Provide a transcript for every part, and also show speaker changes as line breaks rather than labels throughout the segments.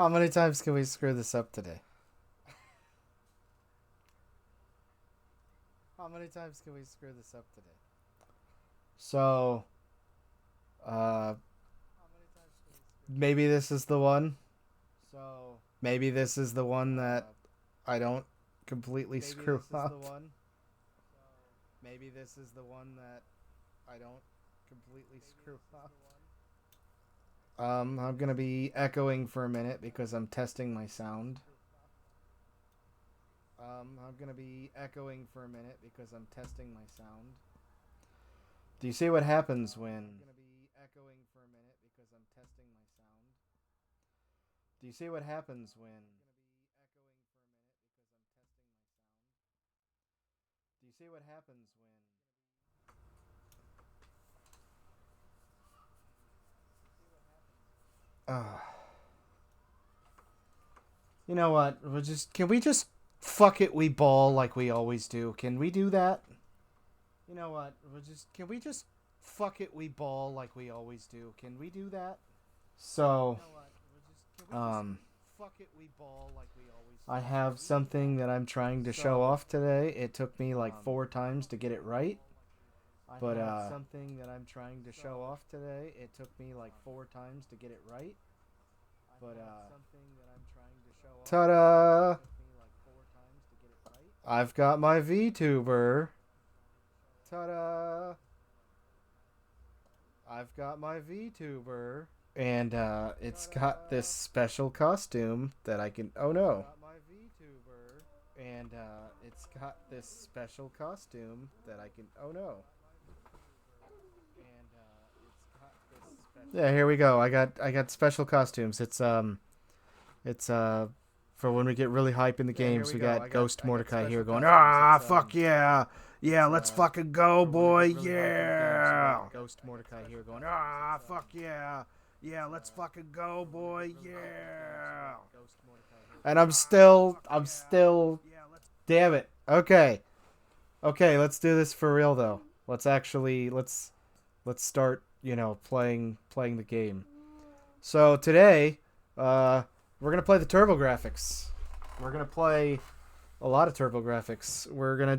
How many times can we screw this up today? How many times can we screw this up today? So, uh, maybe this is the one. Maybe this is the one that I don't completely screw up. Maybe this is the one that I don't completely screw up. I'm gonna be echoing for a minute because I'm testing my sound. I'm gonna be echoing for a minute because I'm testing my sound. Do you see what happens when? Do you see what happens when? Do you see what happens when? You know what? Can we just fuck it? We ball like we always do. Can we do that? You know what? Can we just fuck it? We ball like we always do. Can we do that? So, I have something that I'm trying to show off today. It took me like 4 times to get it right. But something that I'm trying to show off today. It took me like 4 times to get it right. But ta-da! I've got my VTuber. Ta-da! I've got my VTuber. And it's got this special costume that I can... Oh no. And it's got this special costume that I can... Oh no. Yeah, here we go. I got special costumes. It's for when we get really hype in the games. We got Ghost Mordecai here going, ah, fuck yeah. Yeah, let's fucking go, boy. Yeah. Ghost Mordecai here going, ah, fuck yeah. Yeah, let's fucking go, boy. Yeah. And I'm still, damn it. Okay, let's do this for real though. Let's start, playing the game. So today, we're gonna play the TurboGrafx. We're gonna play a lot of TurboGrafx. We're gonna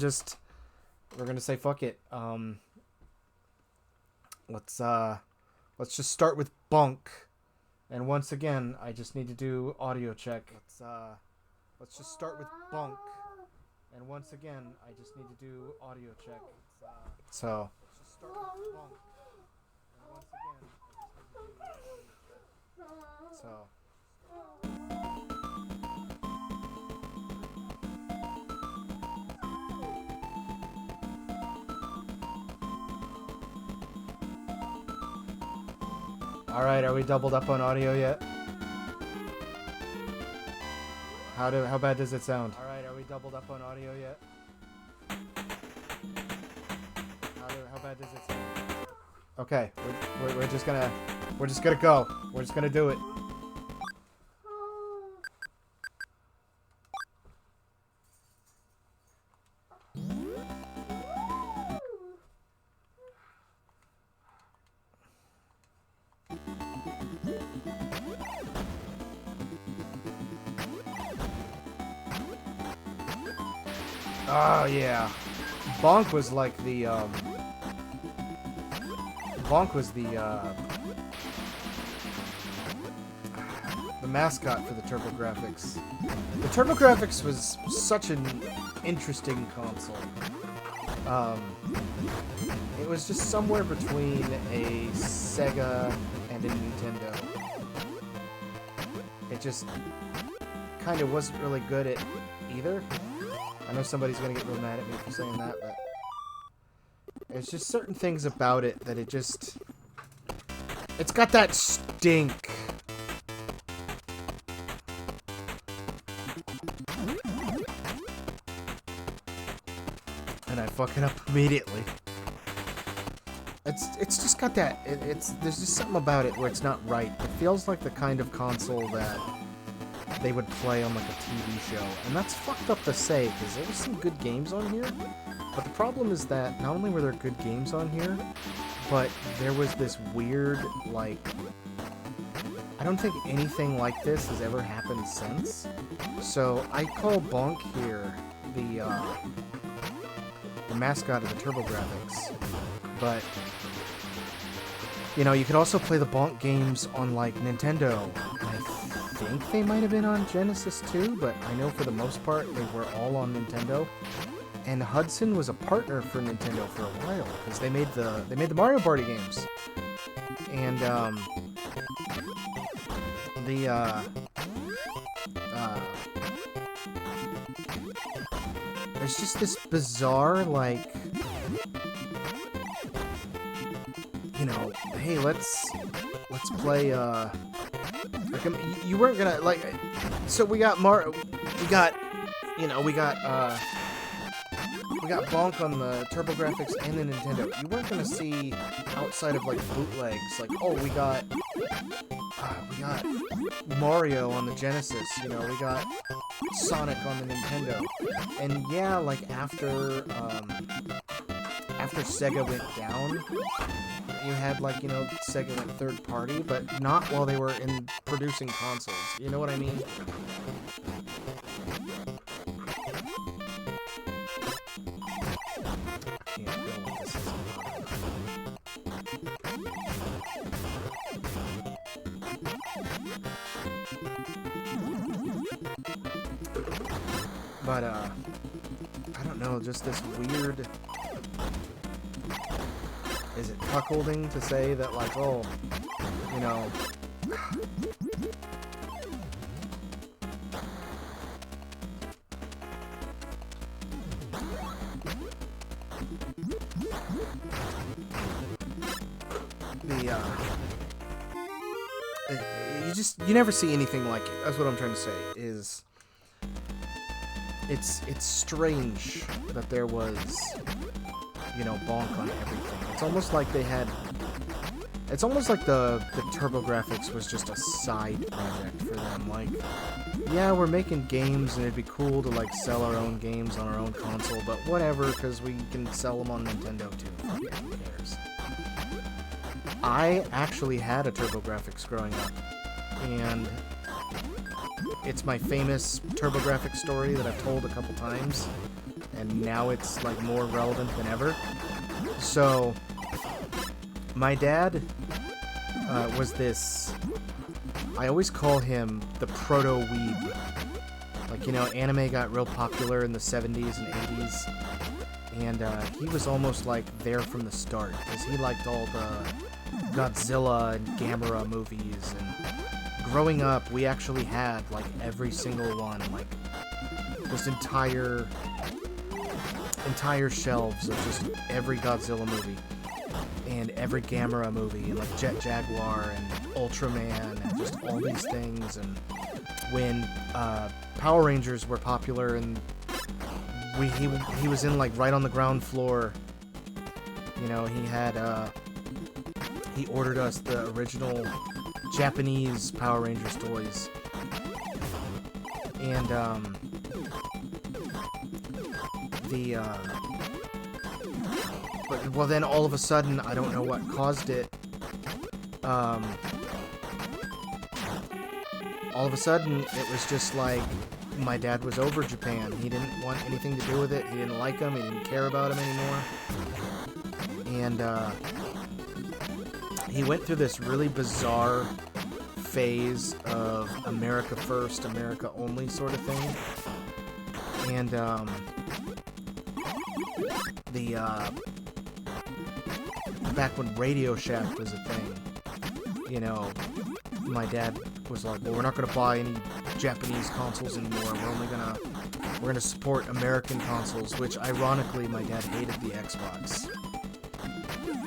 say fuck it. Let's just start with bunk. And once again, I just need to do audio check. Let's just start with bunk. And once again, I just need to do audio check. So. All right, are we doubled up on audio yet? How bad does it sound? All right, are we doubled up on audio yet? How bad does it sound? Okay, we're just gonna go. We're just gonna do it. Oh yeah, Bonk was like the mascot for the TurboGrafx. The TurboGrafx was such an interesting console. It was just somewhere between a Sega and a Nintendo. It just kind of wasn't really good at either. I know somebody's gonna get real mad at me for saying that, but there's just certain things about it that it's got that stink. And I fuck it up immediately. It's just got that. There's just something about it where it's not right. It feels like the kind of console that they would play on like a TV show, and that's fucked up to say because there were some good games on here. But the problem is that not only were there good games on here, but there was this weird, like, I don't think anything like this has ever happened since. So I call Bonk here the mascot of the TurboGrafx. But you know, you could also play the Bonk games on like Nintendo. I think they might have been on Genesis too, but I know for the most part they were all on Nintendo. And Hudson was a partner for Nintendo for a while because they made the Mario Party games. And there's just this bizarre, like, you know, hey, let's play, like, you weren't gonna, like, so we got Bonk on the TurboGrafx and the Nintendo. You weren't gonna see outside of, like, bootlegs, like, oh, we got Mario on the Genesis, you know, we got Sonic on the Nintendo. And yeah, like, after Sega went down, you had, like, you know, Sega went third party, but not while they were in producing consoles. You know what I mean? But, I don't know, just this weird... Is it cuckolding to say that, like, oh, you know... you never see anything like it. That's what I'm trying to say, is... It's strange that there was, you know, Bonk on everything. It's almost like they had... It's almost like the TurboGrafx was just a side project for them. Like, yeah, we're making games, and it'd be cool to, like, sell our own games on our own console, but whatever, because we can sell them on Nintendo, too. Fuck it, who cares? I actually had a TurboGrafx growing up, and... it's my famous TurboGrafx story that I've told a couple times, and now it's, like, more relevant than ever. So, my dad was this... I always call him the proto-weeb. Like, you know, anime got real popular in the 70s and 80s, and he was almost, like, there from the start, because he liked all the Godzilla and Gamera movies, and... growing up, we actually had, like, every single one, like, just entire shelves of just every Godzilla movie, and every Gamera movie, and, like, Jet Jaguar, and Ultraman, and just all these things, and when, Power Rangers were popular, and he was in, like, right on the ground floor, you know, he had, he ordered us the original Japanese Power Rangers toys. And, well, then all of a sudden, I don't know what caused it, all of a sudden, it was just like, my dad was over Japan. He didn't want anything to do with it. He didn't like them. He didn't care about them anymore. And, he went through this really bizarre phase of America first, America only sort of thing. And, back when Radio Shack was a thing, you know, my dad was like, well, we're not gonna buy any Japanese consoles anymore. We're gonna support American consoles, which, ironically, my dad hated the Xbox.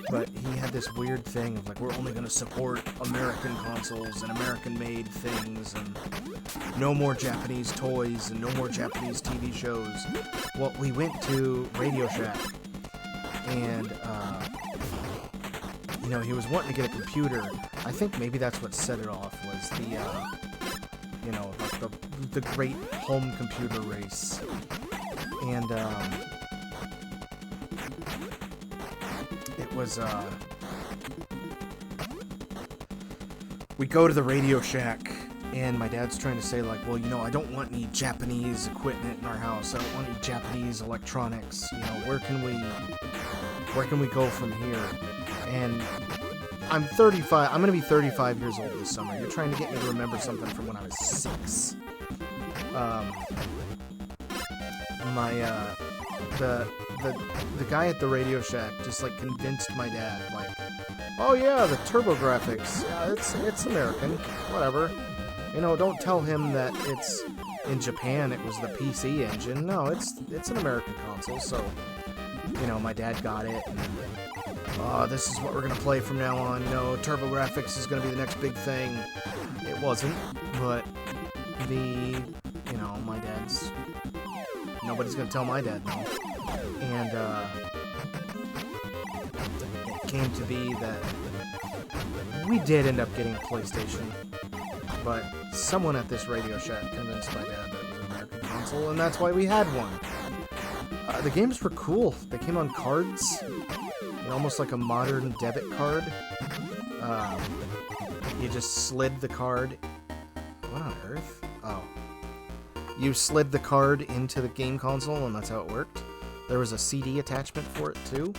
But he had this weird thing of, like, we're only gonna support American consoles and American-made things, and no more Japanese toys, and no more Japanese TV shows. Well, we went to Radio Shack, and, you know, he was wanting to get a computer. I think maybe that's what set it off, was the, you know, like, the great home computer race. And, it was, we go to the Radio Shack, and my dad's trying to say, like, well, you know, I don't want any Japanese equipment in our house. I don't want any Japanese electronics. You know, where can we go from here? And I'm 35. I'm going to be 35 years old this summer. You're trying to get me to remember something from when I was 6. The guy at the Radio Shack just, like, convinced my dad, like, oh yeah, the TurboGrafx, yeah, it's American, whatever. You know, don't tell him that it's in Japan it was the PC engine. No, it's an American console, so, you know, my dad got it, and, this is what we're gonna play from now on. You know, TurboGrafx is gonna be the next big thing. It wasn't, but my dad's, nobody's gonna tell my dad no. And, it came to be that we did end up getting a PlayStation, but someone at this Radio Shack convinced my dad that it was an American console, and that's why we had one. The games were cool. They came on cards, almost like a modern debit card. You just slid the card. What on earth? Oh. You slid the card into the game console, and that's how it worked. There was a CD attachment for it, too.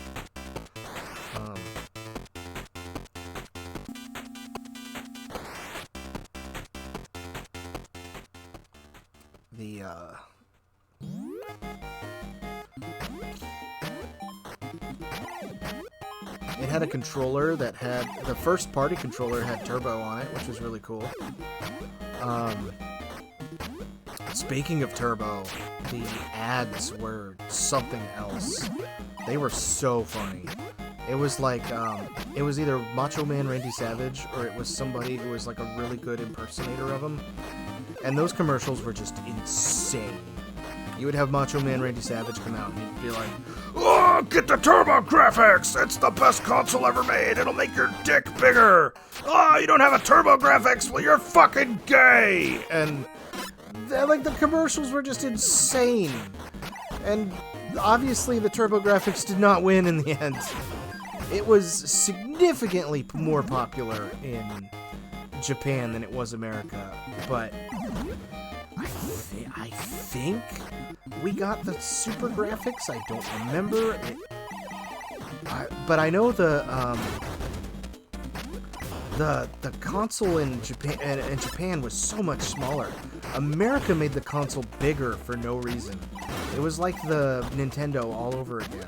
It had a controller that had... The first party controller had turbo on it, which was really cool. Speaking of turbo, the ads were something else. They were so funny. It was like, it was either Macho Man Randy Savage, or it was somebody who was like a really good impersonator of him. And those commercials were just insane. You would have Macho Man Randy Savage come out and he'd be like, oh, get the TurboGrafx! It's the best console ever made! It'll make your dick bigger! Oh, you don't have a TurboGrafx? Well, you're fucking gay! And, like, the commercials were just insane. And, obviously, the TurboGrafx did not win in the end. It was significantly more popular in Japan than it was America, but I think we got the Super Graphics. I don't remember it, but I know the console in Japan was so much smaller. America made the console bigger for no reason. It was like the Nintendo all over again.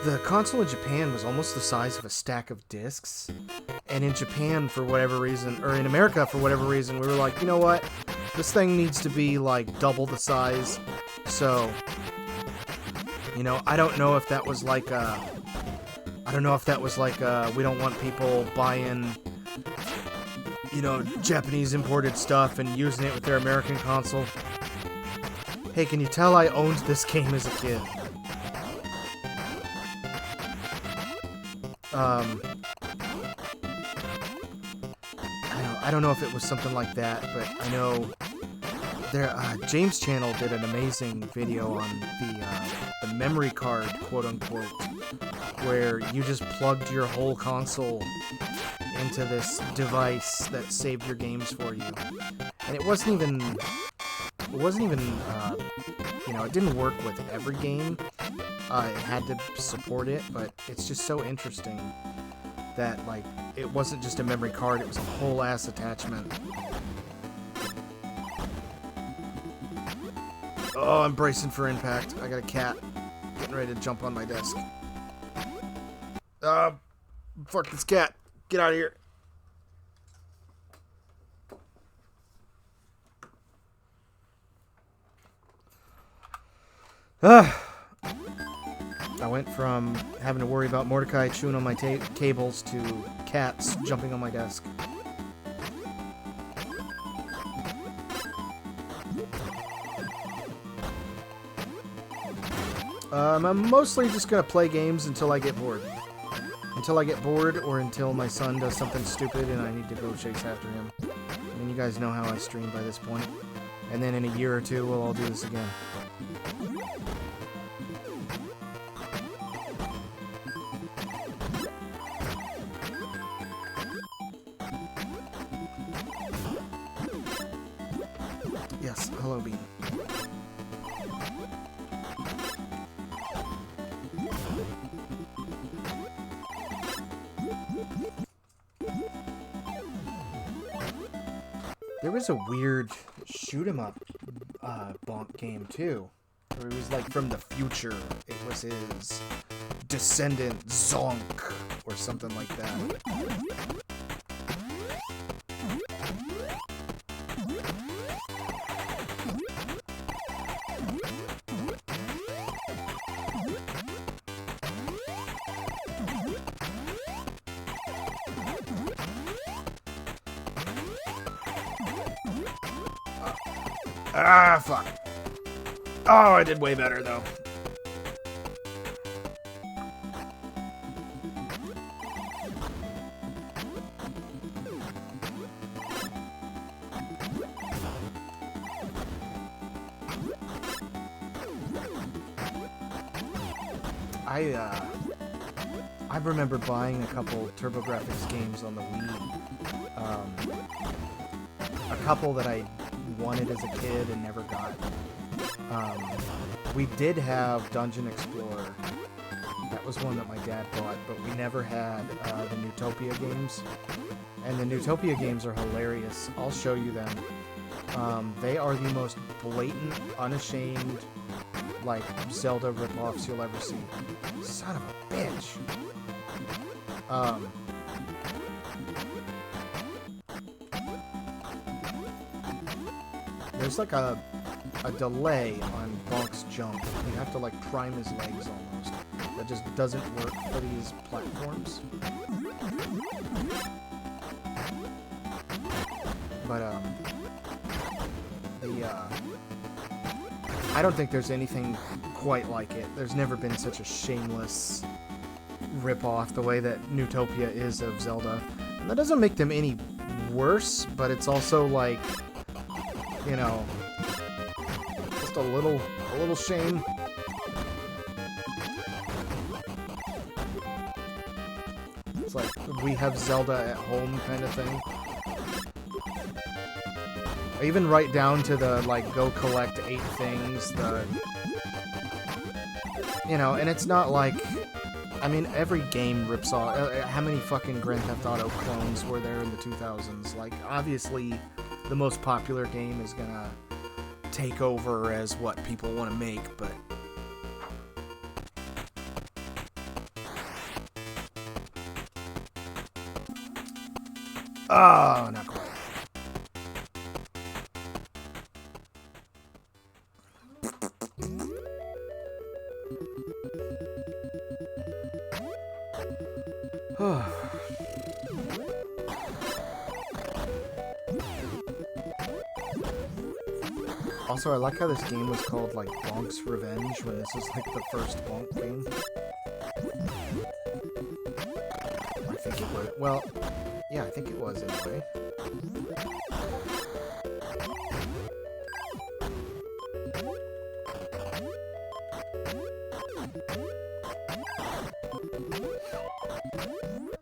The console in Japan was almost the size of a stack of discs, and in Japan, for whatever reason, or in America, for whatever reason, we were like, you know what, this thing needs to be, like, double the size, so, you know, I don't know if that was like, we don't want people buying, you know, Japanese imported stuff and using it with their American console. Hey, can you tell I owned this game as a kid? I don't know if it was something like that, but I know James Channel did an amazing video on the memory card, quote unquote, where you just plugged your whole console into this device that saved your games for you, and it wasn't even, you know, it didn't work with every game. It had to support it, but it's just so interesting that, like, it wasn't just a memory card, it was a whole ass attachment. Oh, I'm bracing for impact. I got a cat getting ready to jump on my desk. Fuck this cat. Get out of here. I went from having to worry about Mordecai chewing on my cables to cats jumping on my desk. I'm mostly just gonna play games until I get bored. Until I get bored, or until my son does something stupid and I need to go chase after him. I mean, you guys know how I stream by this point. And then in a year or two, we'll all do this again. yes, hello, Bean. There was a weird shoot-'em-up bonk game, too. Where it was, like, from the future. It was his descendant, Zonk, or something like that. Ah, fuck. Oh, I did way better, though. I remember buying a couple TurboGrafx games on the Wii. A couple that I wanted as a kid and never got. We did have Dungeon Explorer. That was one that my dad bought, but we never had the Newtopia games. And the Newtopia games are hilarious. I'll show you them. They are the most blatant, unashamed, like, Zelda ripoffs you'll ever see. Son of a bitch. There's like a delay on Bonk's jump. You have to like prime his legs almost. That just doesn't work for these platforms. But I don't think there's anything quite like it. There's never been such a shameless rip-off the way that Newtopia is of Zelda. And that doesn't make them any worse, but it's also like, you know, just a little shame. It's like, we have Zelda at home kind of thing. Even right down to the, like, go collect 8 things, you know, and it's not like, I mean, every game rips off, how many fucking Grand Theft Auto clones were there in the 2000s? Like, obviously, the most popular game is gonna take over as what people want to make, but... Oh, not quite. Also, I like how this game was called, like, Bonk's Revenge, when this is, like, the first Bonk game. I think it was. Well, yeah, I think it was, anyway.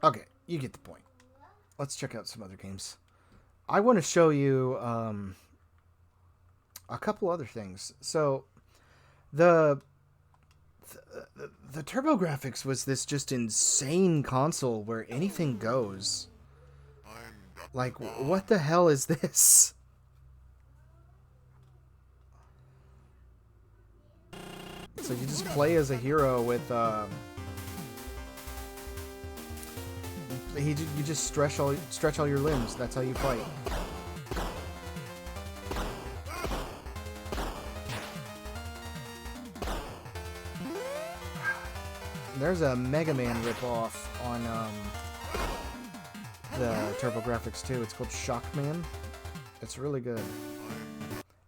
Okay, you get the point. Let's check out some other games. I want to show you, a couple other things. So, the TurboGrafx was this just insane console where anything goes. Like, what the hell is this? So you just play as a hero with, you just stretch all your limbs. That's how you fight. There's a Mega Man ripoff on the TurboGrafx too. It's called Shockman. It's really good.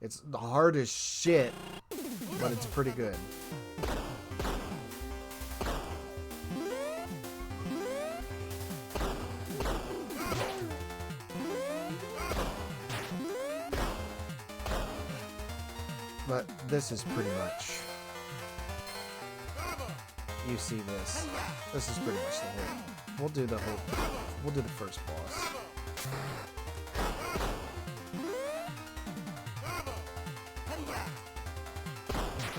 It's the hard as shit, but it's pretty good. But this is pretty much... You see this. This is pretty much the whole... We'll do the first boss.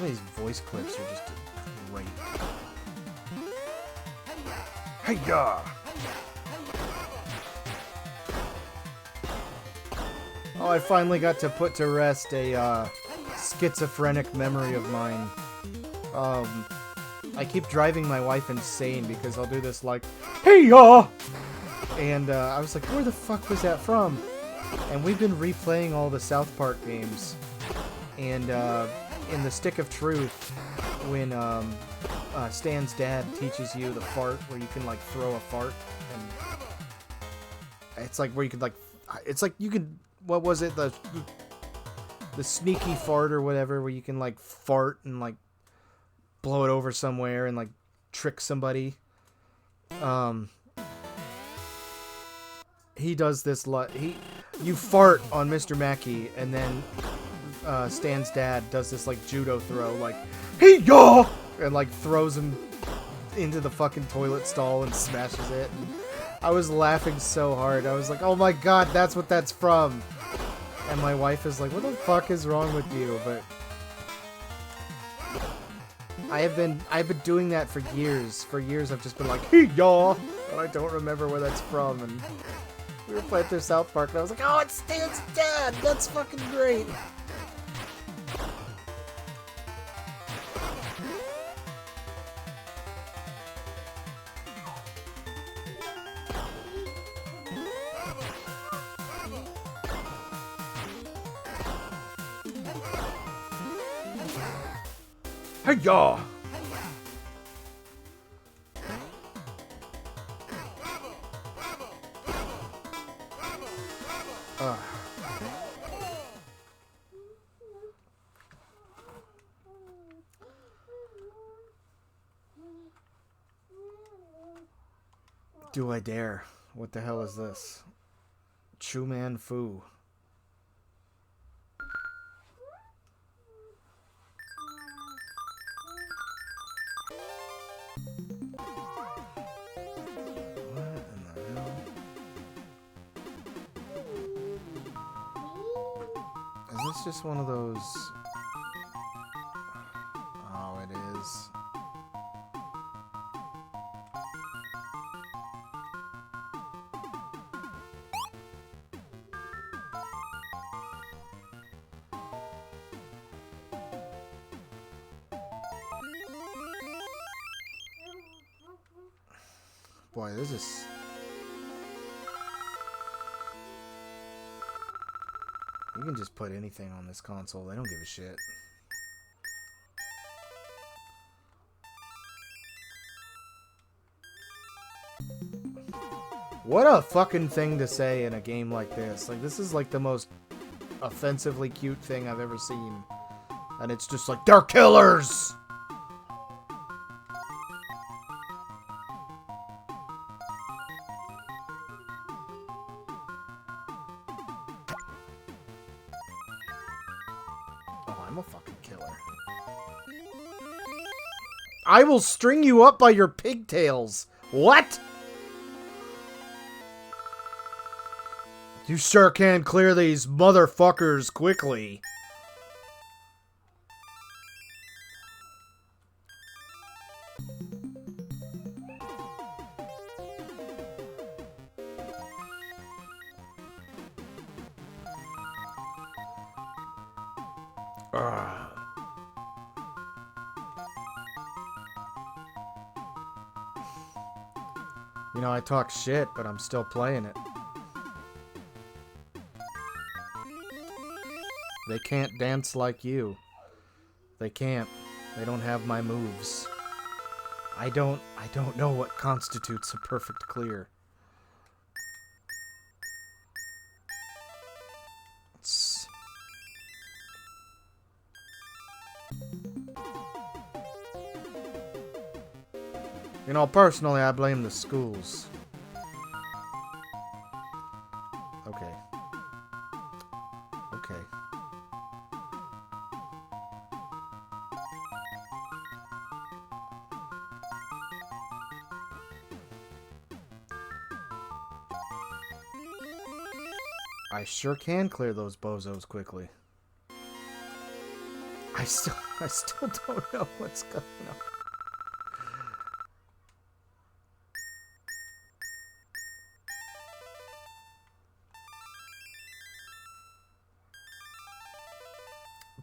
Some of these voice clips are just great. Hey-ya! Oh, I finally got to put to rest a schizophrenic memory of mine. I keep driving my wife insane because I'll do this like, hey-ya! And I was like, where the fuck was that from? And we've been replaying all the South Park games. And in the Stick of Truth, when Stan's dad teaches you the fart, where you can like throw a fart, and it's like where you could like, it's like you could, what was it, the sneaky fart or whatever, where you can like fart and like blow it over somewhere and like trick somebody. He does this you fart on Mr. Mackey, and then Stan's dad does this like judo throw, like, hey y'all, and like throws him into the fucking toilet stall and smashes it. And I was laughing so hard. I was like, oh my god, that's what that's from. And my wife is like, what the fuck is wrong with you? But I've been doing that for years. For years I've just been like, hey y'all, and I don't remember where that's from. And we were playing through South Park and I was like, oh, it's Stan's dad, that's fucking great. Hey-ya! Do I dare? What the hell is this? Chu Man Fu. Is this just one of those? Oh, it is. Boy, this is... You can just put anything on this console. They don't give a shit. What a fucking thing to say in a game like this. Like, this is like the most offensively cute thing I've ever seen. And it's just like, they're killers! I'm a fucking killer. I will string you up by your pigtails. What? You sure can clear these motherfuckers quickly. You know, I talk shit, but I'm still playing it. They can't dance like you. They can't. They don't have my moves. I don't know what constitutes a perfect clear. It's... You know, personally, I blame the schools. Okay. Okay. I sure can clear those bozos quickly. I still don't know what's going on.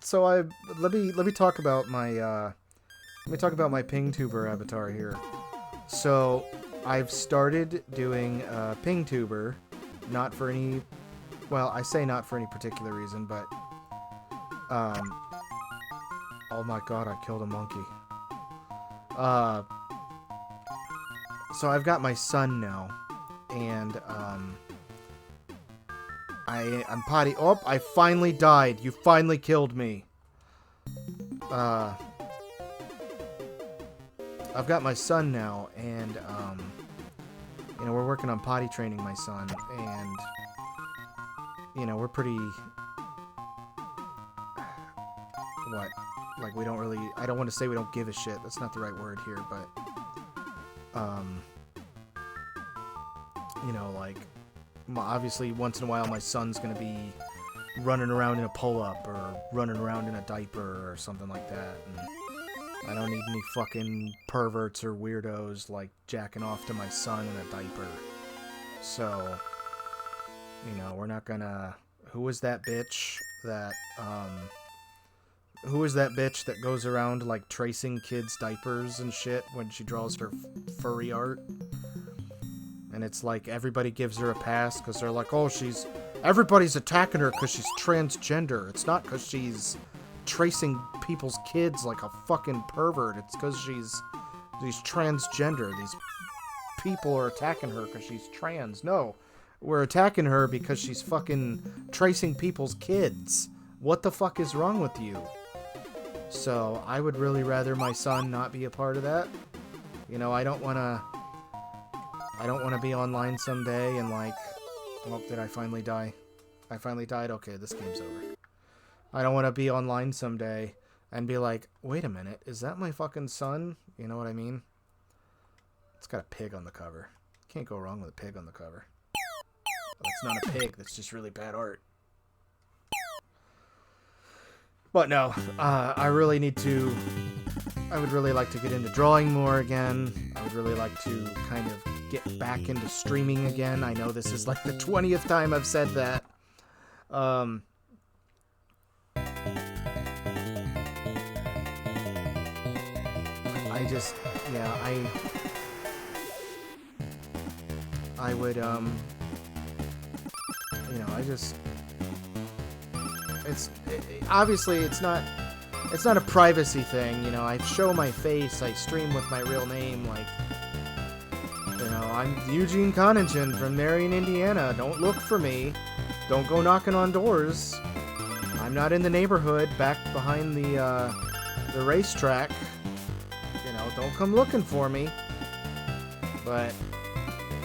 So let me talk about my PingTuber avatar here. So I've started doing PingTuber, not for any, well, I say not for any particular reason, but oh my god, I killed a monkey. So I've got my son now, and I'm potty. Oh, I finally died. You finally killed me. I've got my son now, and you know, we're working on potty training my son, and you know, we're pretty. What? Like, we don't really. I don't want to say we don't give a shit. That's not the right word here, but you know, like, obviously once in a while my son's gonna be running around in a pull-up or running around in a diaper or something like that, and I don't need any fucking perverts or weirdos like jacking off to my son in a diaper. So, you know, we're not gonna. Who is that bitch that goes around like tracing kids' diapers and shit when she draws her furry art? And it's like everybody gives her a pass because they're like, oh, everybody's attacking her because she's transgender. It's not because she's tracing people's kids like a fucking pervert. It's because she's transgender. These people are attacking her because she's trans. No, we're attacking her because she's fucking tracing people's kids. What the fuck is wrong with you? So I would really rather my son not be a part of that. You know, I don't want to be online someday and like, oh, did I finally die? I finally died? Okay, this game's over. I don't want to be online someday and be like, wait a minute, is that my fucking son? You know what I mean? It's got a pig on the cover. Can't go wrong with a pig on the cover. That's not a pig, that's just really bad art. But no, I would really like to get into drawing more again. I would really like to kind of get back into streaming again. I know this is like the 20th time I've said that. I would, you know, obviously it's not a privacy thing, you know. I show my face, I stream with my real name, like, you know, I'm Eugene Coningen from Marion, Indiana. Don't look for me. Don't go knocking on doors. I'm not in the neighborhood back behind the racetrack. You know, don't come looking for me. But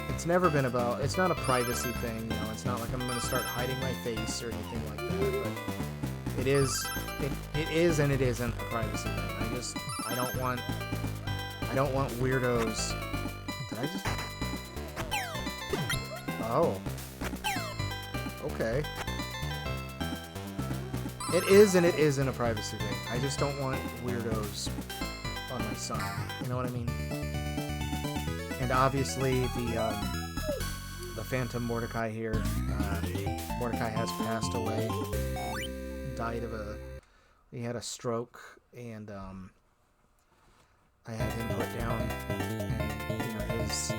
it's never been about, it's not a privacy thing, you know. It's not like I'm going to start hiding my face or anything like that, but it is and it isn't a privacy thing. I don't want weirdos. Did I just? Oh. Okay. It is and it isn't a privacy thing. I just don't want weirdos on my son. You know what I mean? And obviously the Phantom Mordecai here. Mordecai has passed away. Died of he had a stroke, and I had him put down, and, you know, his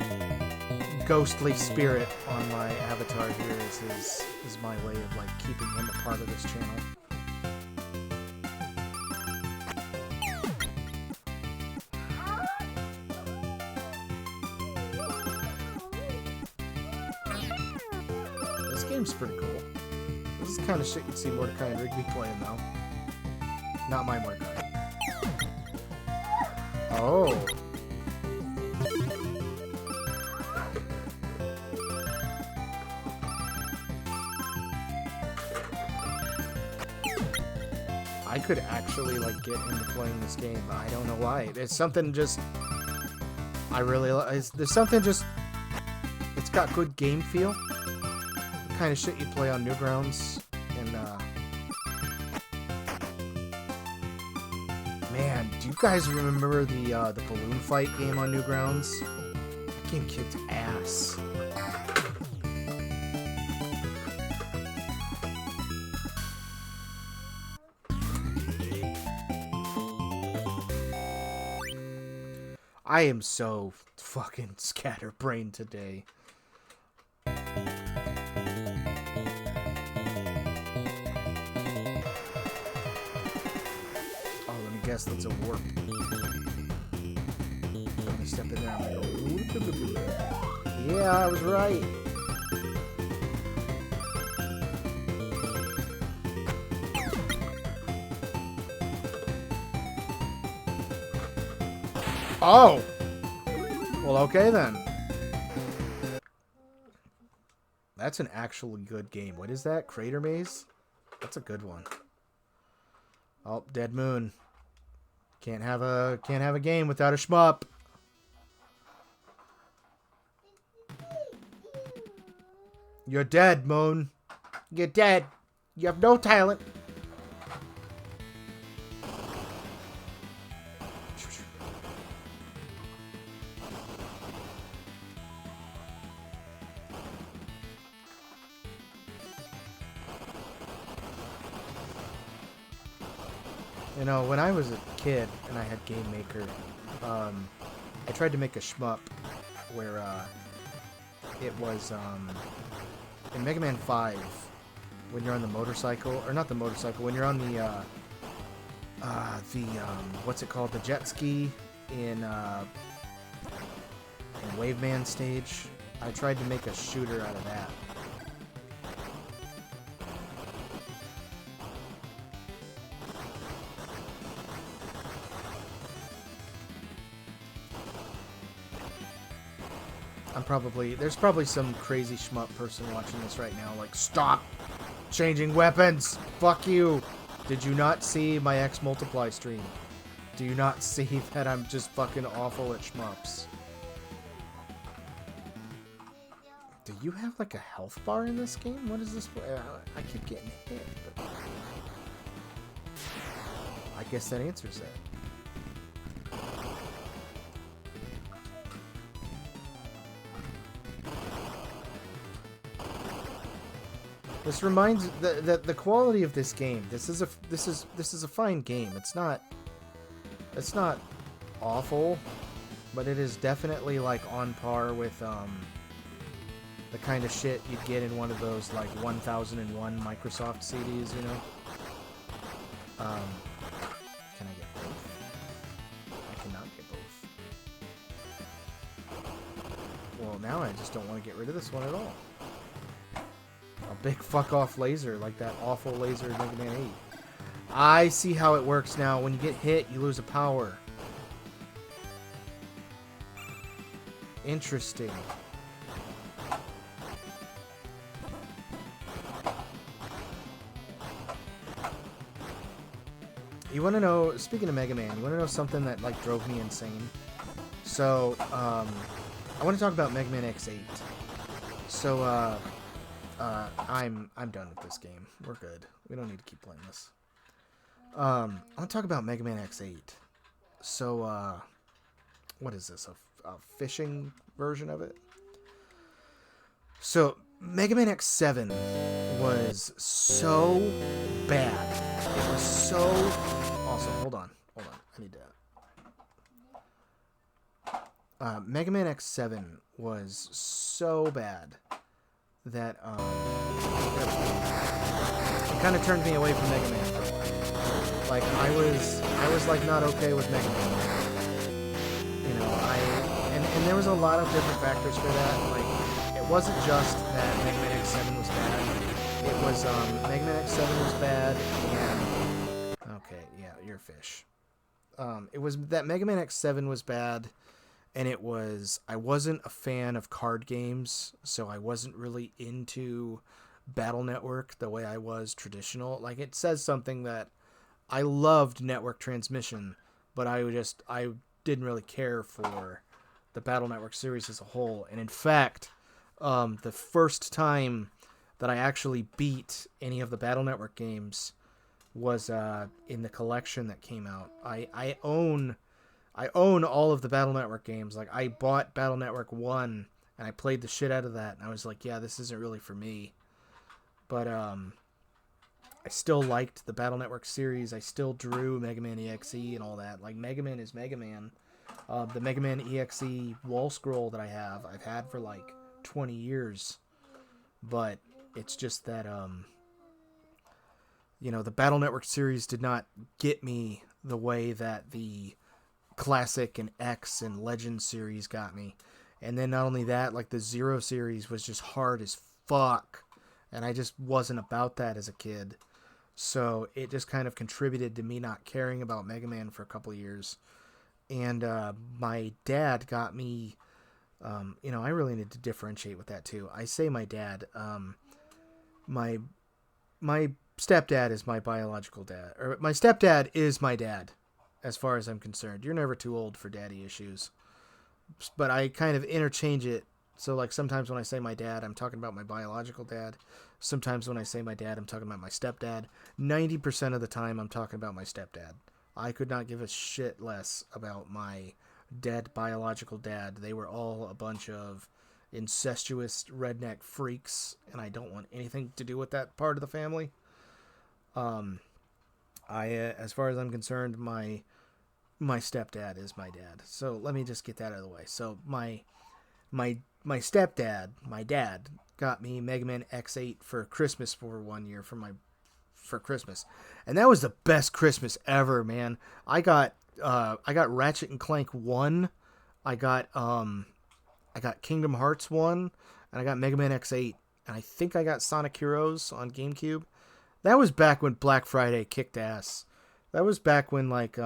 ghostly spirit on my avatar here is my way of like keeping him a part of this channel. This game's pretty cool. This is the kind of shit you'd see Mordecai and Rigby playing, though. Not my Mordecai. Oh. I could actually, like, get into playing this game, but I don't know why. It's something just... there's something just... It's got good game feel. The kind of shit you play on Newgrounds. And, Man, do you guys remember the balloon fight game on Newgrounds? That game kicked ass. I am so fucking scatterbrained today. Oh, let me guess, that's a warp. Let me step in there. Yeah, I was right. Oh! Well, okay then. That's an actually good game. What is that? Crater Maze? That's a good one. Oh, Dead Moon. Can't have a game without a shmup. You're dead, Moon. You're dead. You have no talent. You know, when I was a kid and I had Game Maker, I tried to make a shmup where it was in Mega Man 5 when you're on the motorcycle, or not the motorcycle, when you're on the what's it called, the jet ski in Wave Man stage. I tried to make a shooter out of that. There's probably some crazy shmup person watching this right now, like, stop changing weapons! Fuck you! Did you not see my X Multiply stream? Do you not see that I'm just fucking awful at shmups? Do you have, like, a health bar in this game? What is this? I keep getting hit, but I guess that answers that. This reminds the quality of this game. This is a fine game. It's not awful, but it is definitely like on par with the kind of shit you'd get in one of those like 1001 Microsoft CDs, you know. Can I get both? I cannot get both. Well, now I just don't want to get rid of this one at all. A big fuck off laser, like that awful laser in Mega Man 8. I see how it works now. When you get hit, you lose a power. Interesting. You want to know, speaking of Mega Man, you want to know something that like drove me insane? So, I want to talk about Mega Man X8. So, I'm done with this game. We're good. We don't need to keep playing this. I want to talk about Mega Man X8. So, what is this? A fishing version of it? So, Mega Man X7 was so bad. It was so awesome. Hold on. I need to... Mega Man X7 was so bad that it kind of turned me away from Mega Man for a while. Like I was like not okay with Mega Man. You know, and there was a lot of different factors for that. Like it wasn't just that Mega Man X7 was bad. It was Mega Man X7 was bad, and okay, yeah, you're a fish. It was that Mega Man X7 was bad. And it was, I wasn't a fan of card games, so I wasn't really into Battle Network the way I was traditional. Like, it says something that I loved network transmission, but I didn't really care for the Battle Network series as a whole. And in fact, the first time that I actually beat any of the Battle Network games was in the collection that came out. I own all of the Battle Network games. Like, I bought Battle Network 1 and I played the shit out of that, and I was like, yeah, this isn't really for me. But I still liked the Battle Network series. I still drew Mega Man EXE and all that. Like, Mega Man is Mega Man. The Mega Man EXE wall scroll that I've had for like 20 years. But it's just that, the Battle Network series did not get me the way that the Classic and X and Legend series got me. And then not only that, like, the Zero series was just hard as fuck. And I just wasn't about that as a kid. So it just kind of contributed to me not caring about Mega Man for a couple of years. And my dad got me... I really need to differentiate with that too. I say my dad. My stepdad is my biological dad. Or my stepdad is my dad, as far as I'm concerned. You're never too old for daddy issues. But I kind of interchange it. So, like, sometimes when I say my dad, I'm talking about my biological dad. Sometimes when I say my dad, I'm talking about my stepdad. 90% of the time, I'm talking about my stepdad. I could not give a shit less about my dead biological dad. They were all a bunch of incestuous redneck freaks, and I don't want anything to do with that part of the family. As far as I'm concerned, my stepdad is my dad. So let me just get that out of the way. So my stepdad, my dad, got me Mega Man X8 for Christmas for 1 year for Christmas, and that was the best Christmas ever, man. I got Ratchet and Clank 1, I got Kingdom Hearts 1, and I got Mega Man X8, and I think I got Sonic Heroes on GameCube. That was back when Black Friday kicked ass. That was back when, like,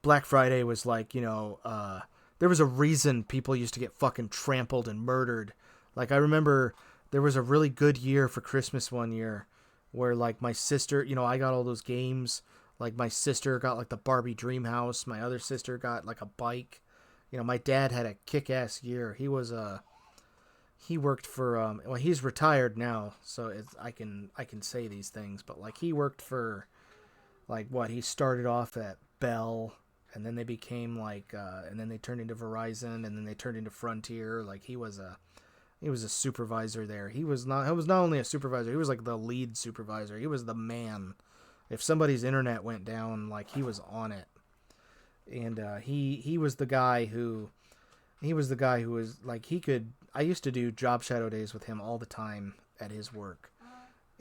Black Friday was like, there was a reason people used to get fucking trampled and murdered. Like, I remember there was a really good year for Christmas one year where, like, my sister, I got all those games. Like, my sister got, like, the Barbie Dream House. My other sister got, like, a bike. My dad had a kick-ass year. He worked for, he's retired now, so I can say these things, but, like, he worked for, like, he started off at Bell, and then they became, like, and then they turned into Verizon, and then they turned into Frontier. Like, he was a supervisor there. He was not only a supervisor, he was, like, the lead supervisor. He was the man. If somebody's internet went down, like, he was on it. And he was the guy who was, like, I used to do job shadow days with him all the time at his work.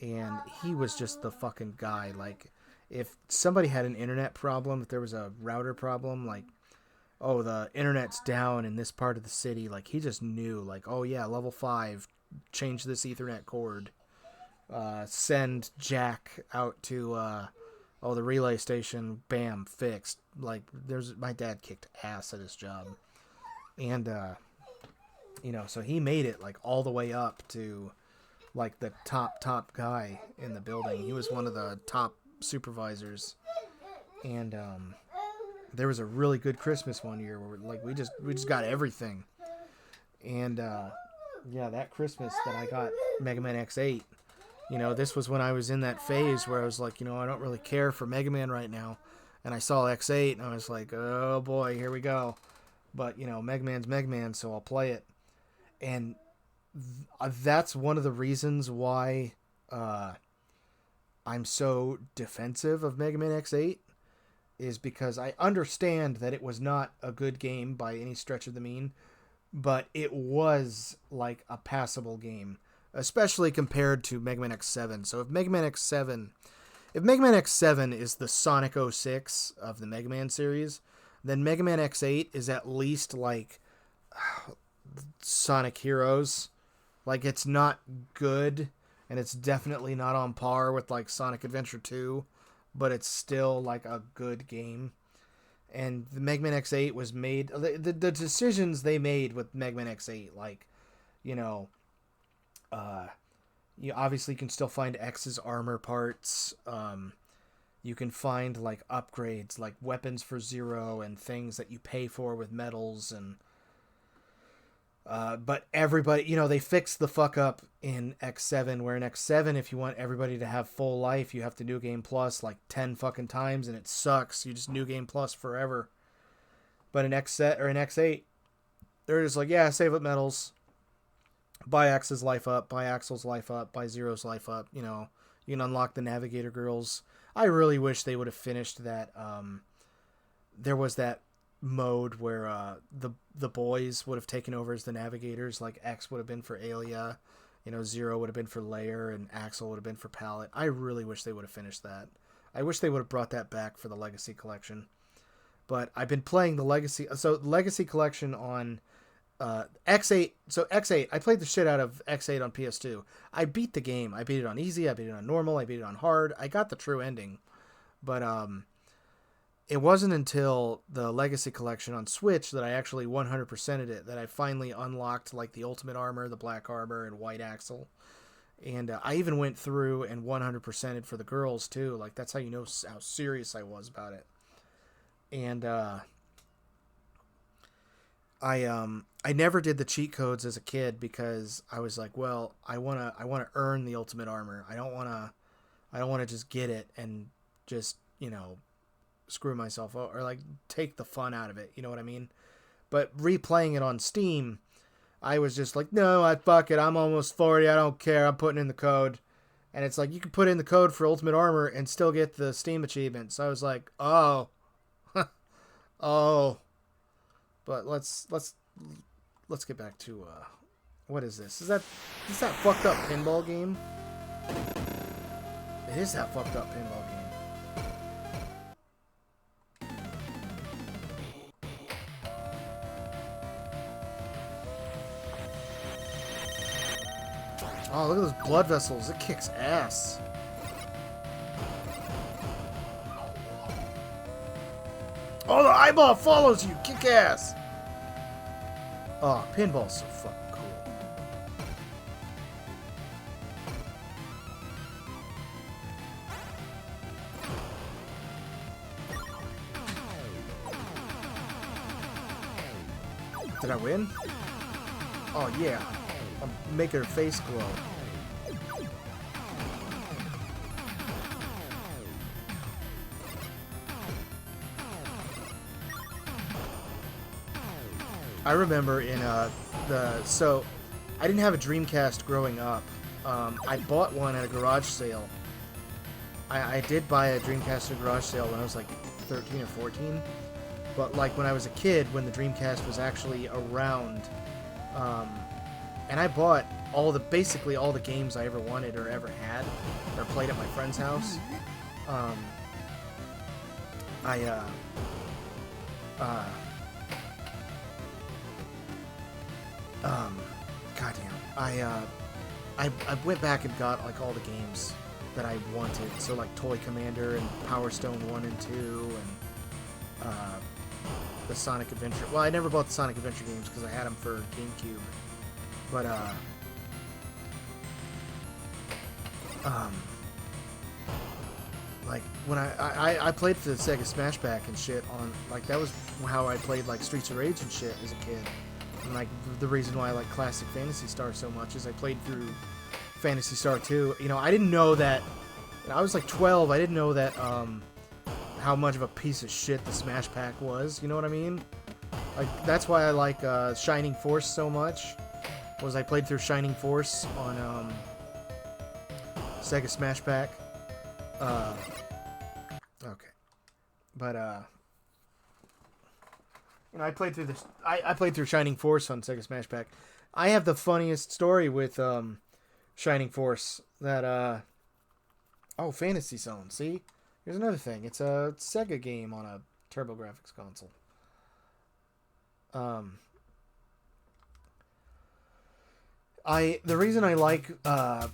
And he was just the fucking guy. Like, if somebody had an internet problem, if there was a router problem, like, oh, the internet's down in this part of the city, like, he just knew, like, oh yeah, level 5, change this Ethernet cord. Send Jack out to the relay station, bam, fixed. Like, my dad kicked ass at his job. And so he made it, like, all the way up to, like, the top guy in the building. He was one of the top supervisors. And there was a really good Christmas one year where, like, we just got everything. And that Christmas that I got Mega Man X8, this was when I was in that phase where I was like, I don't really care for Mega Man right now. And I saw X8 and I was like, oh boy, here we go. But, Mega Man's Mega Man, so I'll play it. And that's one of the reasons why I'm so defensive of Mega Man X8, is because I understand that it was not a good game by any stretch of the mean, but it was, like, a passable game, especially compared to Mega Man X7. So if Mega Man X7 is the Sonic 06 of the Mega Man series, then Mega Man X8 is at least, like, Sonic Heroes. Like, it's not good, and it's definitely not on par with, like, Sonic Adventure 2, but it's still, like, a good game. And the Mega Man X8 was made... The decisions they made with Mega Man X8, like, you obviously can still find X's armor parts. You can find, like, upgrades, like weapons for Zero and things that you pay for with medals. And But everybody, you know, they fixed the fuck up in X7, where in X7, if you want everybody to have full life, you have to New Game Plus like 10 fucking times, and it sucks. You just New Game Plus forever. But in X8, they're just like, yeah, save up medals, buy X's life up, buy Axel's life up, buy Zero's life up. You know, you can unlock the Navigator girls. I really wish they would have finished that. There was that mode where the boys would have taken over as the navigators. Like X would have been for Alia, you know, Zero would have been for Layer, and Axel would have been for Palette. I really wish they would have finished that. I wish they would have brought that back for the Legacy Collection. But I've been playing the Legacy Collection on X8. So X8, I played the shit out of X8 on PS2. I beat the game. I beat it on easy, I beat it on normal, I beat it on hard. I got the true ending. But it wasn't until the Legacy Collection on Switch that I actually 100%ed it, that I finally unlocked like the Ultimate Armor, the Black Armor, and White Axle. And I even went through and 100%ed for the girls too. Like, that's how you know how serious I was about it. And I never did the cheat codes as a kid because I was like, well, I wanna earn the Ultimate Armor. I don't wanna just get it and just, you know, screw myself up or like take the fun out of it. You know what I mean? But replaying it on Steam, I was just like, no, fuck it. I'm almost 40. I don't care. I'm putting in the code. And it's like, you can put in the code for Ultimate Armor and still get the Steam achievement. So I was like, oh, oh, but let's get back to, what is this? Is that fucked up pinball game? It is that fucked up pinball game. Oh, look at those blood vessels. It kicks ass. Oh, the eyeball follows you. Kick ass. Oh, pinball's so fucking cool. Did I win? Oh, yeah. I'm making her face glow. I remember in so I didn't have a Dreamcast growing up. I bought one at a garage sale. I did buy a Dreamcast at a garage sale when I was like 13 or 14. But like when I was a kid, when the Dreamcast was actually around, and I bought basically all the games I ever wanted or ever had or played at my friend's house. Goddamn. I went back and got like all the games that I wanted. So like Toy Commander and Power Stone 1 and 2 and the Sonic Adventure. Well, I never bought the Sonic Adventure games because I had them for GameCube. But like when I played the Sega Smash Back and shit on, like, that was how I played like Streets of Rage and shit as a kid. And like the reason why I like Classic Phantasy Star so much is I played through Phantasy Star 2. You know, I didn't know that. You know, I was like 12. I didn't know that how much of a piece of shit the Smash Pack was. You know what I mean? Like, that's why I like Shining Force so much. Was I played through Shining Force on Sega Smash Pack. Okay, but you know, I played through this. I played through Shining Force on Sega Smash Pack. I have the funniest story with Shining Force that oh, Fantasy Zone. See, here's another thing. It's a Sega game on a TurboGrafx console. The reason I like the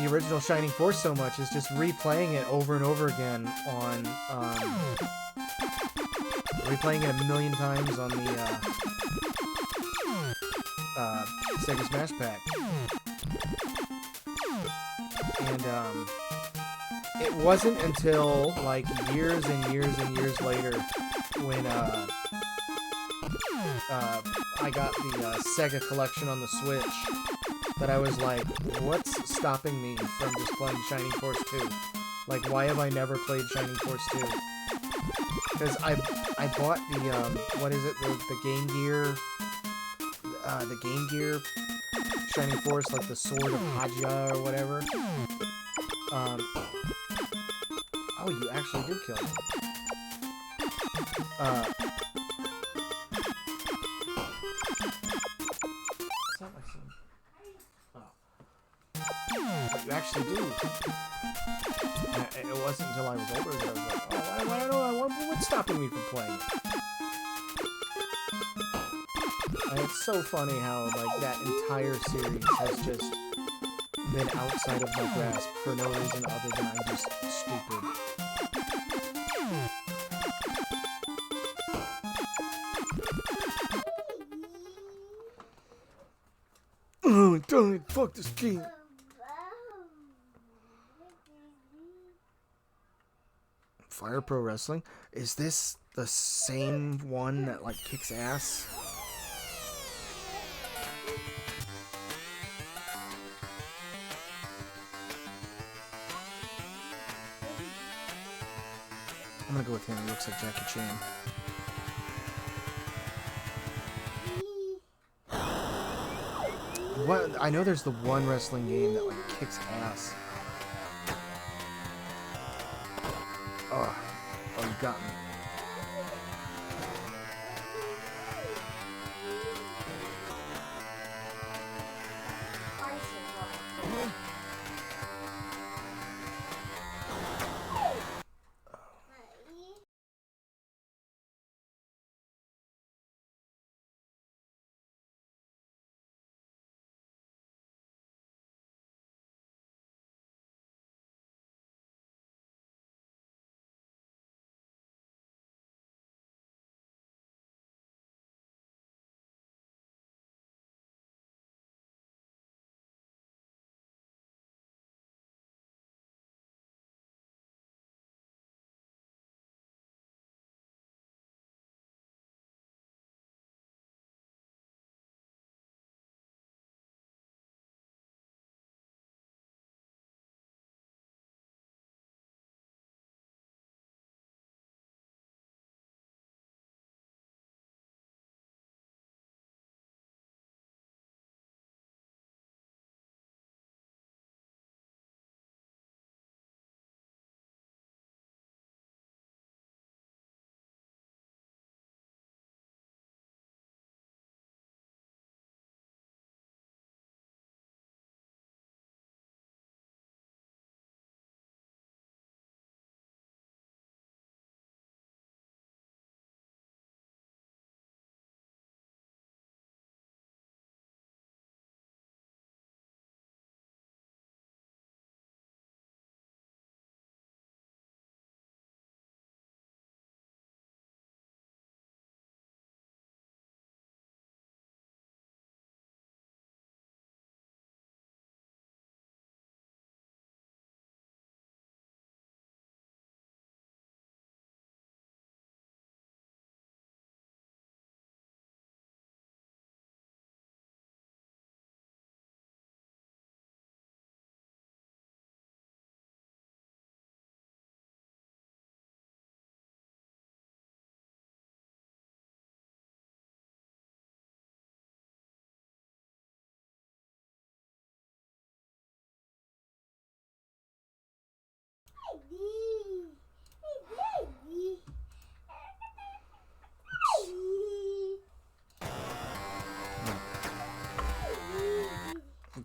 original Shining Force so much is just replaying it over and over again on replaying it a million times on the Sega Smash Pack. And it wasn't until like years and years and years later when I got the Sega collection on the Switch, that I was like, what's stopping me from just playing Shining Force 2? Like, why have I never played Shining Force 2? Because I bought the, what is it, the Game Gear Shining Force, like the Sword of Haja or whatever. Oh, you actually did kill me. Is that my son? Oh. You actually do. It wasn't until I was older that I was like, oh, I don't know, what's stopping me from playing it? And it's so funny how, like, that entire series has just been outside of my grasp for no reason other than I'm just stupid. Oh, don't fuck this game. Fire Pro Wrestling? Is this the same one that, like, kicks ass? I'm gonna go with him. He looks like Jackie Chan. What? I know there's the one wrestling game that, like, kicks ass. Oh, you got me.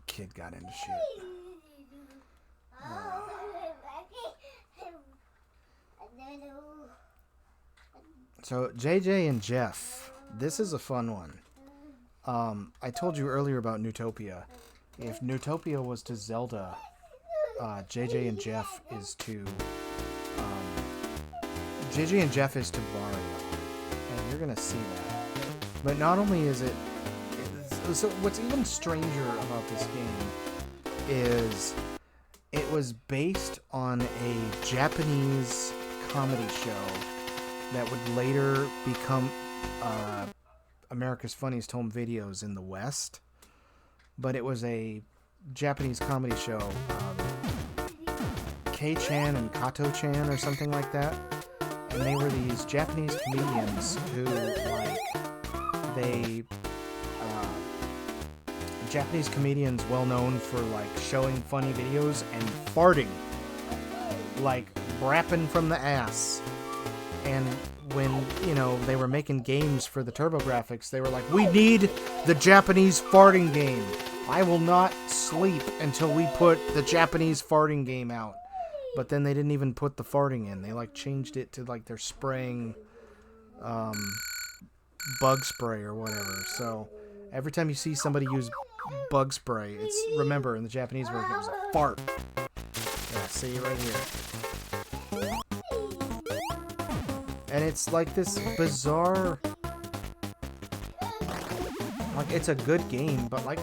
Kid got into shit. So JJ and Jeff, this is a fun one. I told you earlier about Newtopia. If Newtopia was to Zelda, JJ and Jeff is to JJ and Jeff is to Mario, and you're gonna see that. But not only is it, so what's even stranger about this game is it was based on a Japanese comedy show that would later become America's Funniest Home Videos in the West. But it was a Japanese comedy show. K-chan and Kato-chan or something like that. And they were these Japanese comedians who, like, Japanese comedians well known for, like, showing funny videos and farting. Like, brapping from the ass. And when, you know, they were making games for the TurboGrafx, they were like, we need the Japanese farting game. I will not sleep until we put the Japanese farting game out. But then they didn't even put the farting in. They, like, changed it to, like, their spraying bug spray or whatever. So every time you see somebody use bug spray, it's, remember, in the Japanese version, it was a fart. Yeah, see right here. And it's like this bizarre... Like, it's a good game, but, like,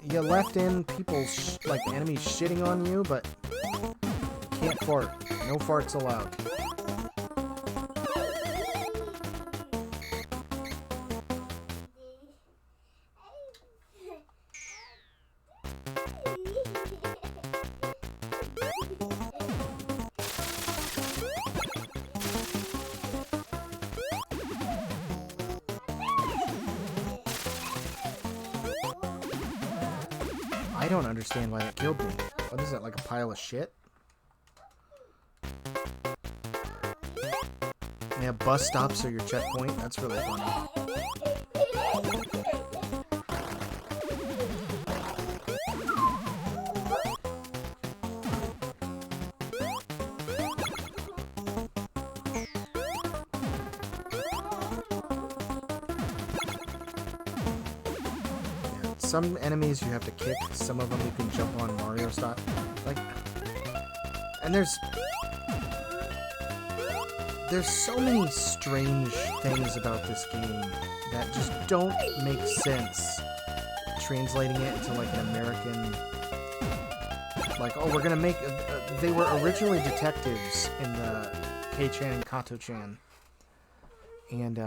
you left in people, like, enemies shitting on you, but can't fart. No farts allowed. I don't understand why that killed me. What is that, like a pile of shit? Yeah, bus stops are your checkpoint. That's really funny. Some enemies you have to kick, some of them you can jump on Mario style. Like, and there's so many strange things about this game that just don't make sense. Translating it into like an American, like, oh, we're gonna make. They were originally detectives in the K-chan and Kato-chan, and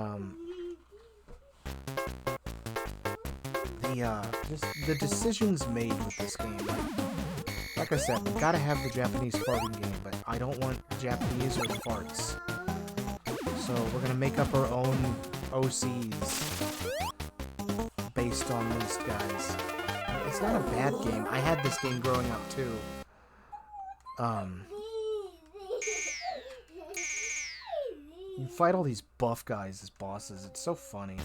the decisions made with this game, like I said, we gotta have the Japanese farting game, but I don't want Japanese or farts. So we're gonna make up our own OCs based on these guys. It's not a bad game. I had this game growing up too. You fight all these buff guys as bosses. It's so funny.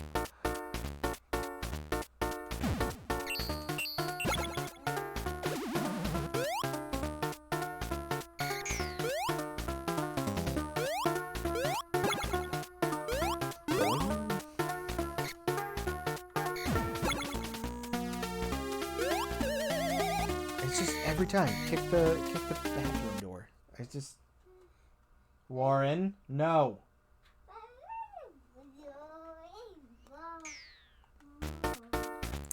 Every time, kick the bathroom door. It's just Warren, no.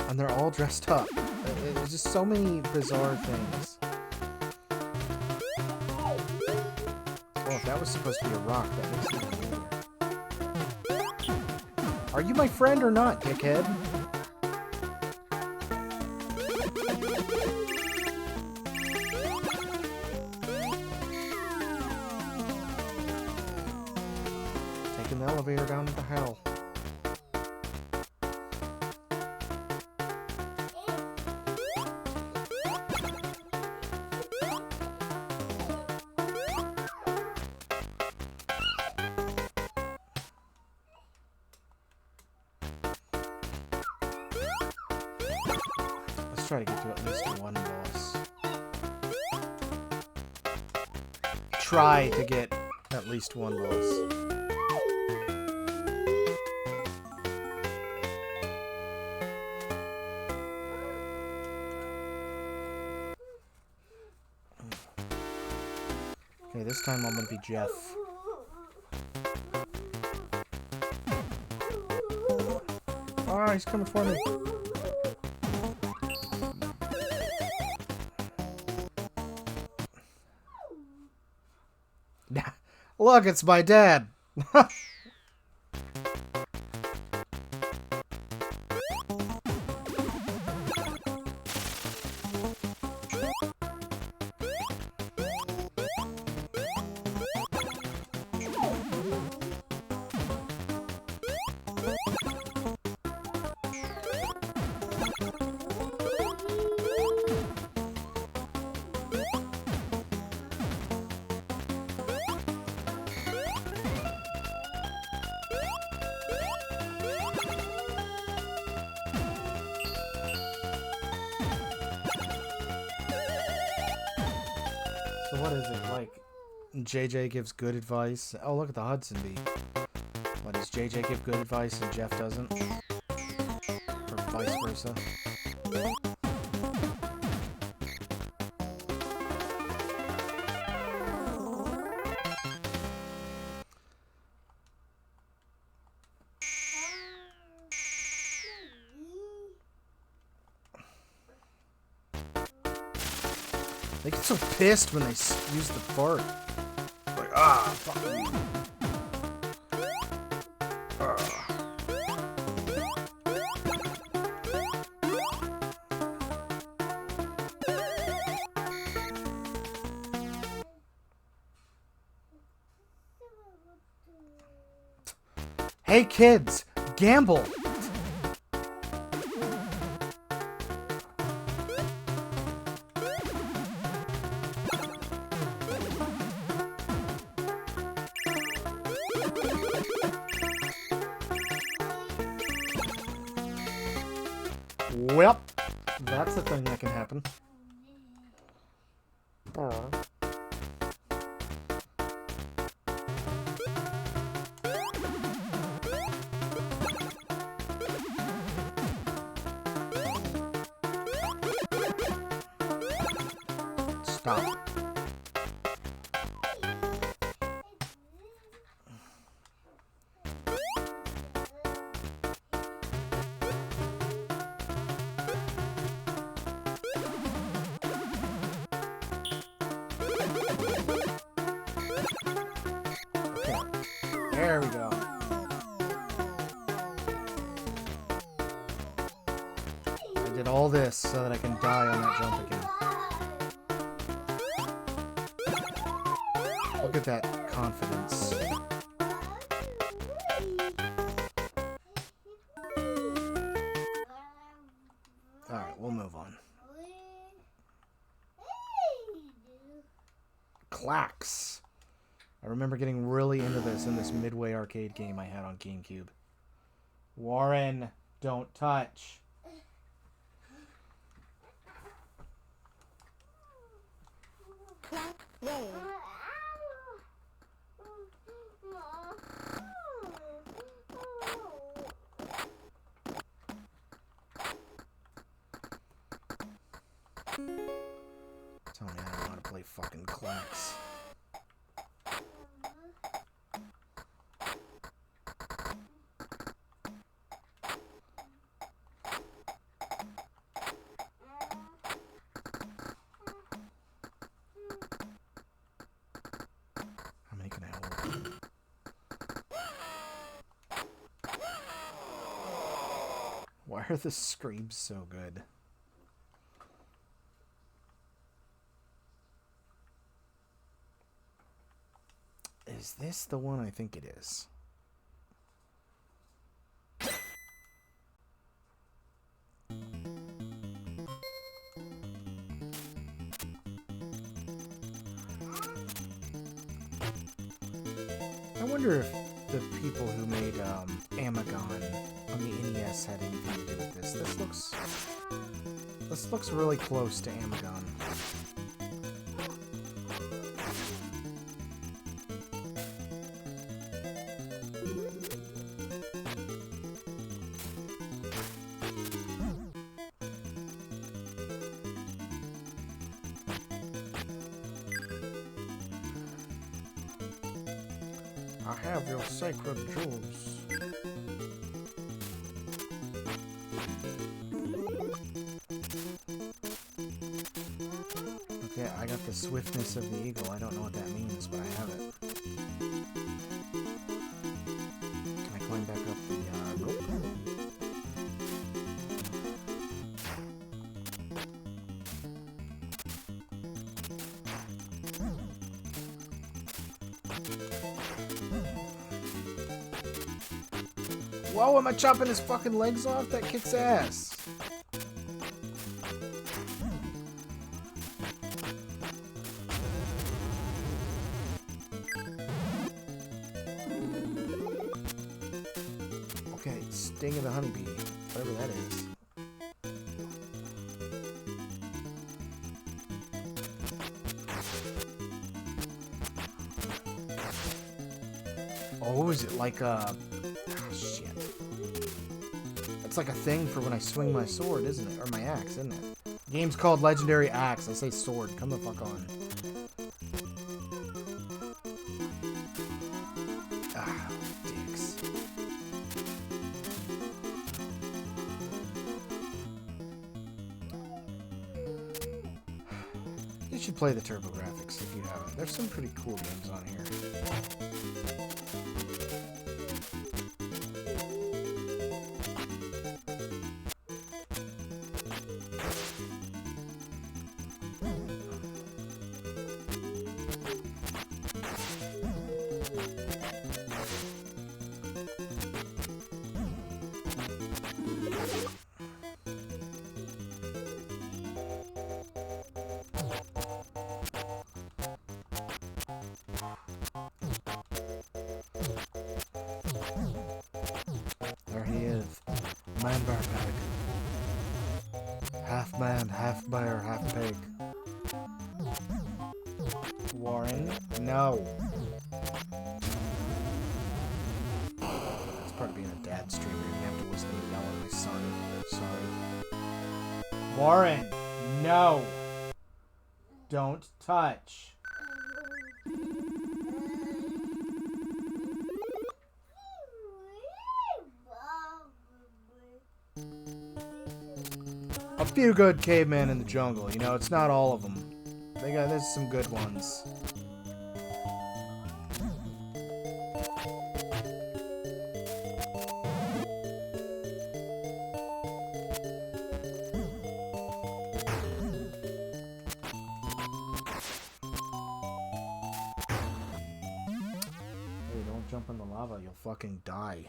And they're all dressed up. There's just so many bizarre things. Oh, if that was supposed to be a rock, that makes me weird. Are you my friend or not, dickhead? The elevator down to hell. Let's try to get to at least one boss. Try to get at least one boss. Okay, this time I'm gonna be Jeff. Ah, he's coming for me. Look, it's my dad. what is it? Like, JJ gives good advice. Oh, look at the Hudson Bee. What, does JJ give good advice and Jeff doesn't? Or vice versa? They get so pissed when they use the fart. Like, ah, fuck you. Hey kids, gamble! Well, that's a thing that can happen. Stop. There we go. I did all this so that I can die on that jump again. Look at that confidence. Alright, we'll move on. Clacks. I remember getting really into this in this Midway arcade game I had on GameCube. Warren, don't touch. Tell me I don't know how to play fucking clacks. How many can I hold? Why are the screams so good? Is this the one I think it is? I wonder if the people who made Amagon on the NES had anything to do with this. This looks really close to Amagon. I have your sacred jewels. Okay, I got the swiftness of the eagle. I don't know what that means, but I have it. Can I climb back up the rope? Whoa, am I chopping his fucking legs off? That kicks ass. Okay, sting of the honeybee. Whatever that is. Oh, is it like a... Oh, shit. It's like a thing for when I swing my sword, isn't it? Or my axe, isn't it? The game's called Legendary Axe. I say sword. Come the fuck on. Ah, dicks. You should play the TurboGrafx if you haven't. There's some pretty cool games on here. There he is. Man bear pig. Half man, half bear, half pig. Warren? No. That's part of being a dad streamer. You have to listen to me yell at my son. Sorry. Warren! No! Don't touch. A few good cavemen in the jungle, you know, it's not all of them. There's some good ones. Hey, don't jump in the lava, you'll fucking die.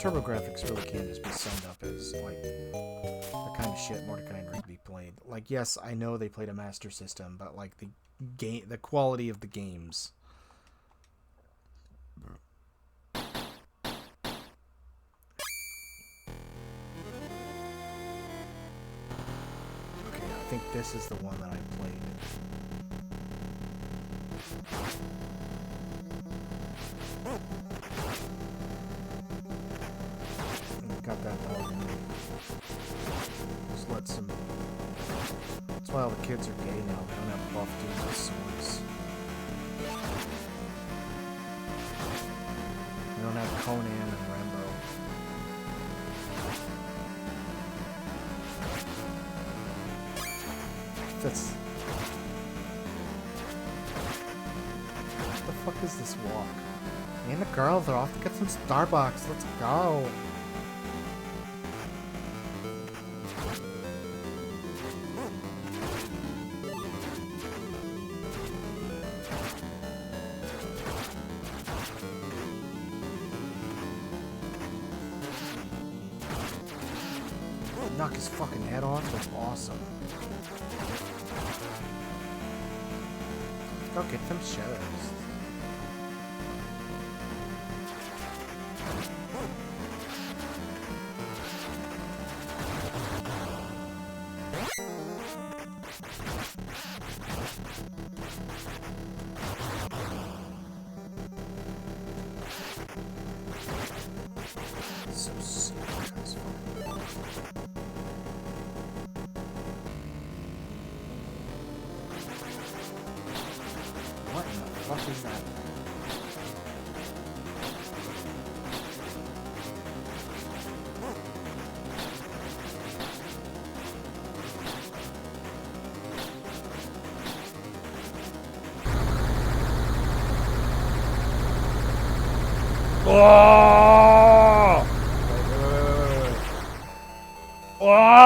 TurboGrafx really can just be summed up as, like, the kind of shit Mordecai and Rigby played. Like, yes, I know they played a Master System, but, like, the quality of the games. Okay, I think this is the one that I played. Got that dog. Just let some... That's why all the kids are gay now. They don't have buff dudes with swords. They don't have Conan and Rambo. That's... What the fuck is this walk? Me and the girls are off to get some Starbucks. Let's go. Knock his fucking head off. That's awesome. Go get them shows. So sick. That's fucking what in the fuck is that? Oh! Wait. Oh!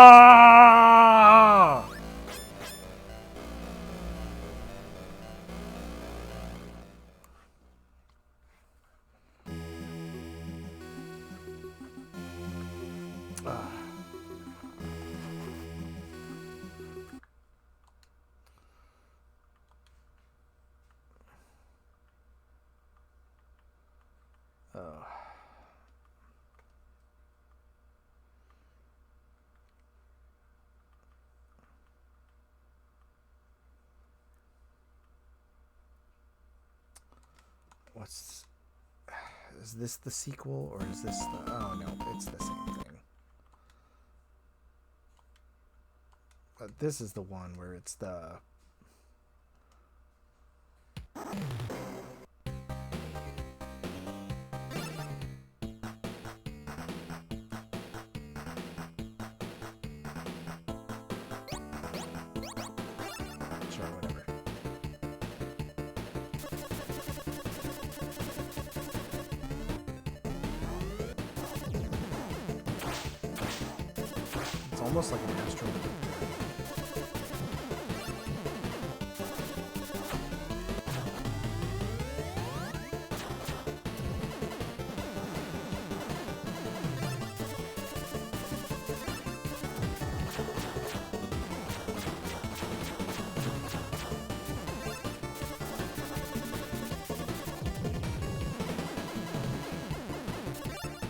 Ah. Oh. What's... Is this the sequel, or is this the... Oh, no, it's the same thing. But this is the one where it's the... Sure, whatever. It's almost like an astral.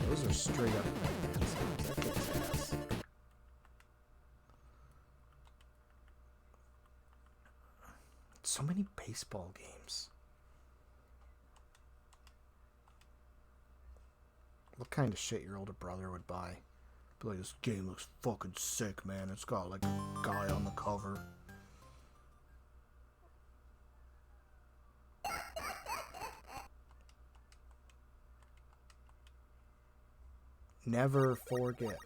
Those are straight up Batman sounds. That kicks ass. So many baseball games. What kind of shit your older brother would buy? Be like, this game looks fucking sick, man. It's got like a guy on the cover. Never forget.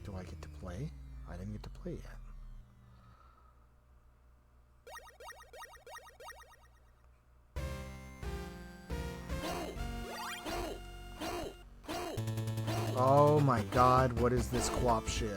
Do I get to play? I didn't get to play yet. Oh my god, what is this quap shit?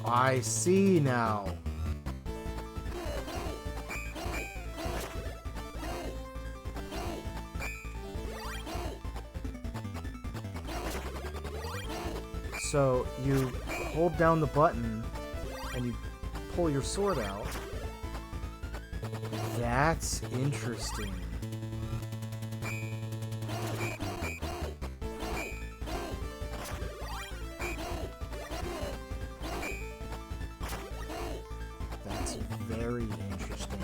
I see now. So you hold down the button and you pull your sword out. That's interesting. That's very interesting.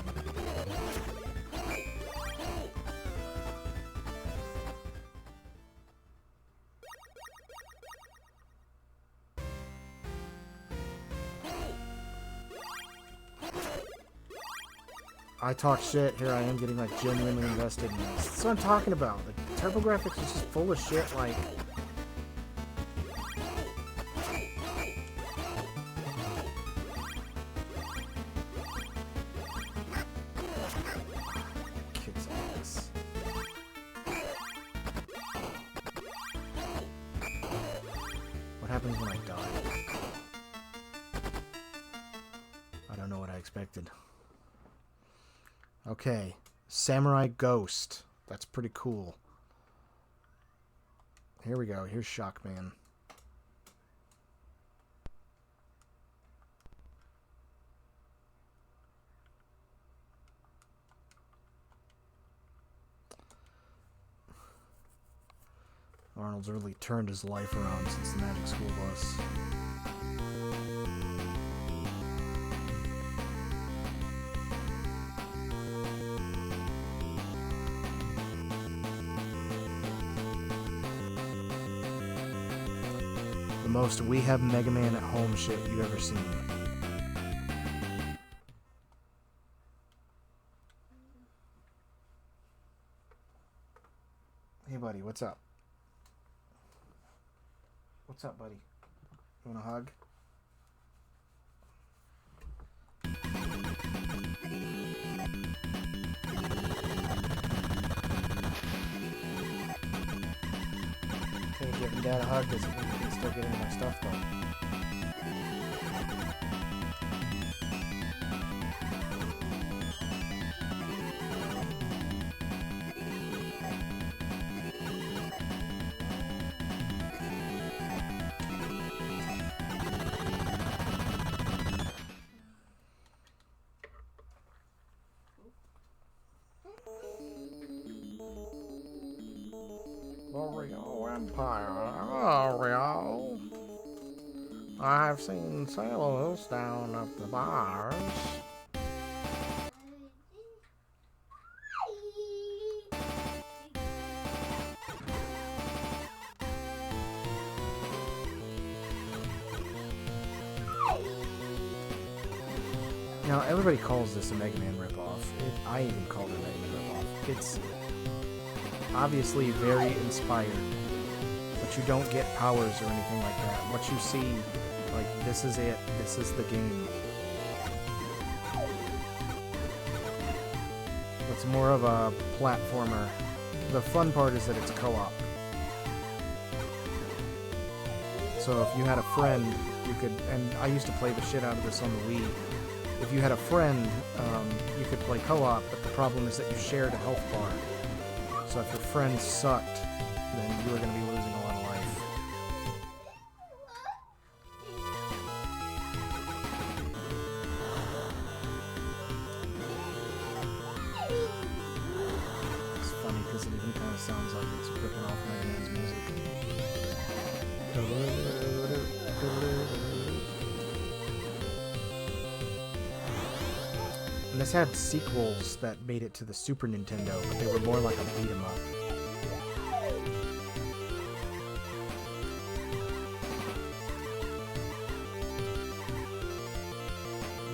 I talk shit, here I am getting like genuinely invested in this. That's what I'm talking about. Like, TurboGrafx is just full of shit like... Kicks ass. What happens when I die? I don't know what I expected. Okay, Samurai Ghost. That's pretty cool. Here we go. Here's Shockman. Arnold's really turned his life around since the Magic School Bus. The most we have Mega Man at home shit you've ever seen. Hey, buddy, what's up? What's up, buddy? You want a hug? Can you give Dad a hug? Doesn't mean you can still get into my stuff, though. Oreo Empire, Oreo. I've seen sailors down at the bars. Now, everybody calls this a Mega Man ripoff. I even called it a Mega Man ripoff. It's obviously very inspired, but you don't get powers or anything like that. What you see, like, this is it. This is the game. It's more of a platformer. The fun part is that it's co-op. So if you had a friend, you could, and I used to play the shit out of this on the Wii. If you had a friend, you could play co-op, but the problem is that you shared a health bar. So if your friend sucked, then you were going to be losing a lot of life. It's funny because it even kind of sounds like it's ripping off Mega Man's music. And this had sequels that made it to the Super Nintendo, but they were more like a beat 'em up.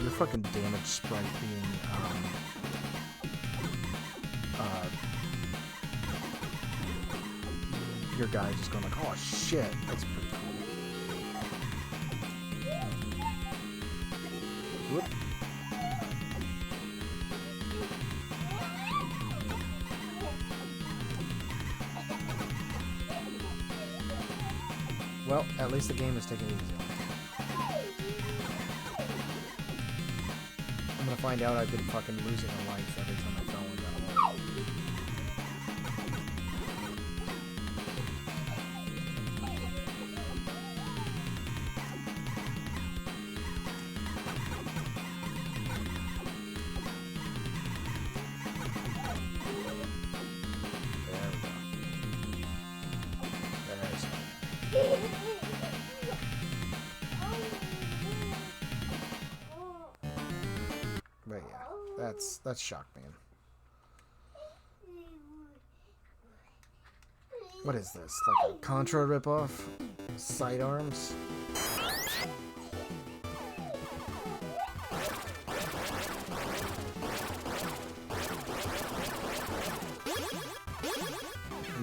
Your fucking damage sprite being, your guy just going like, oh shit, that's pretty cool. Whoop. Well, at least the game is taking it easy. I'm gonna find out I've been fucking losing a life every time I fell into that wall. But yeah, that's Shockman. What is this? Like a Contra ripoff? Sidearms?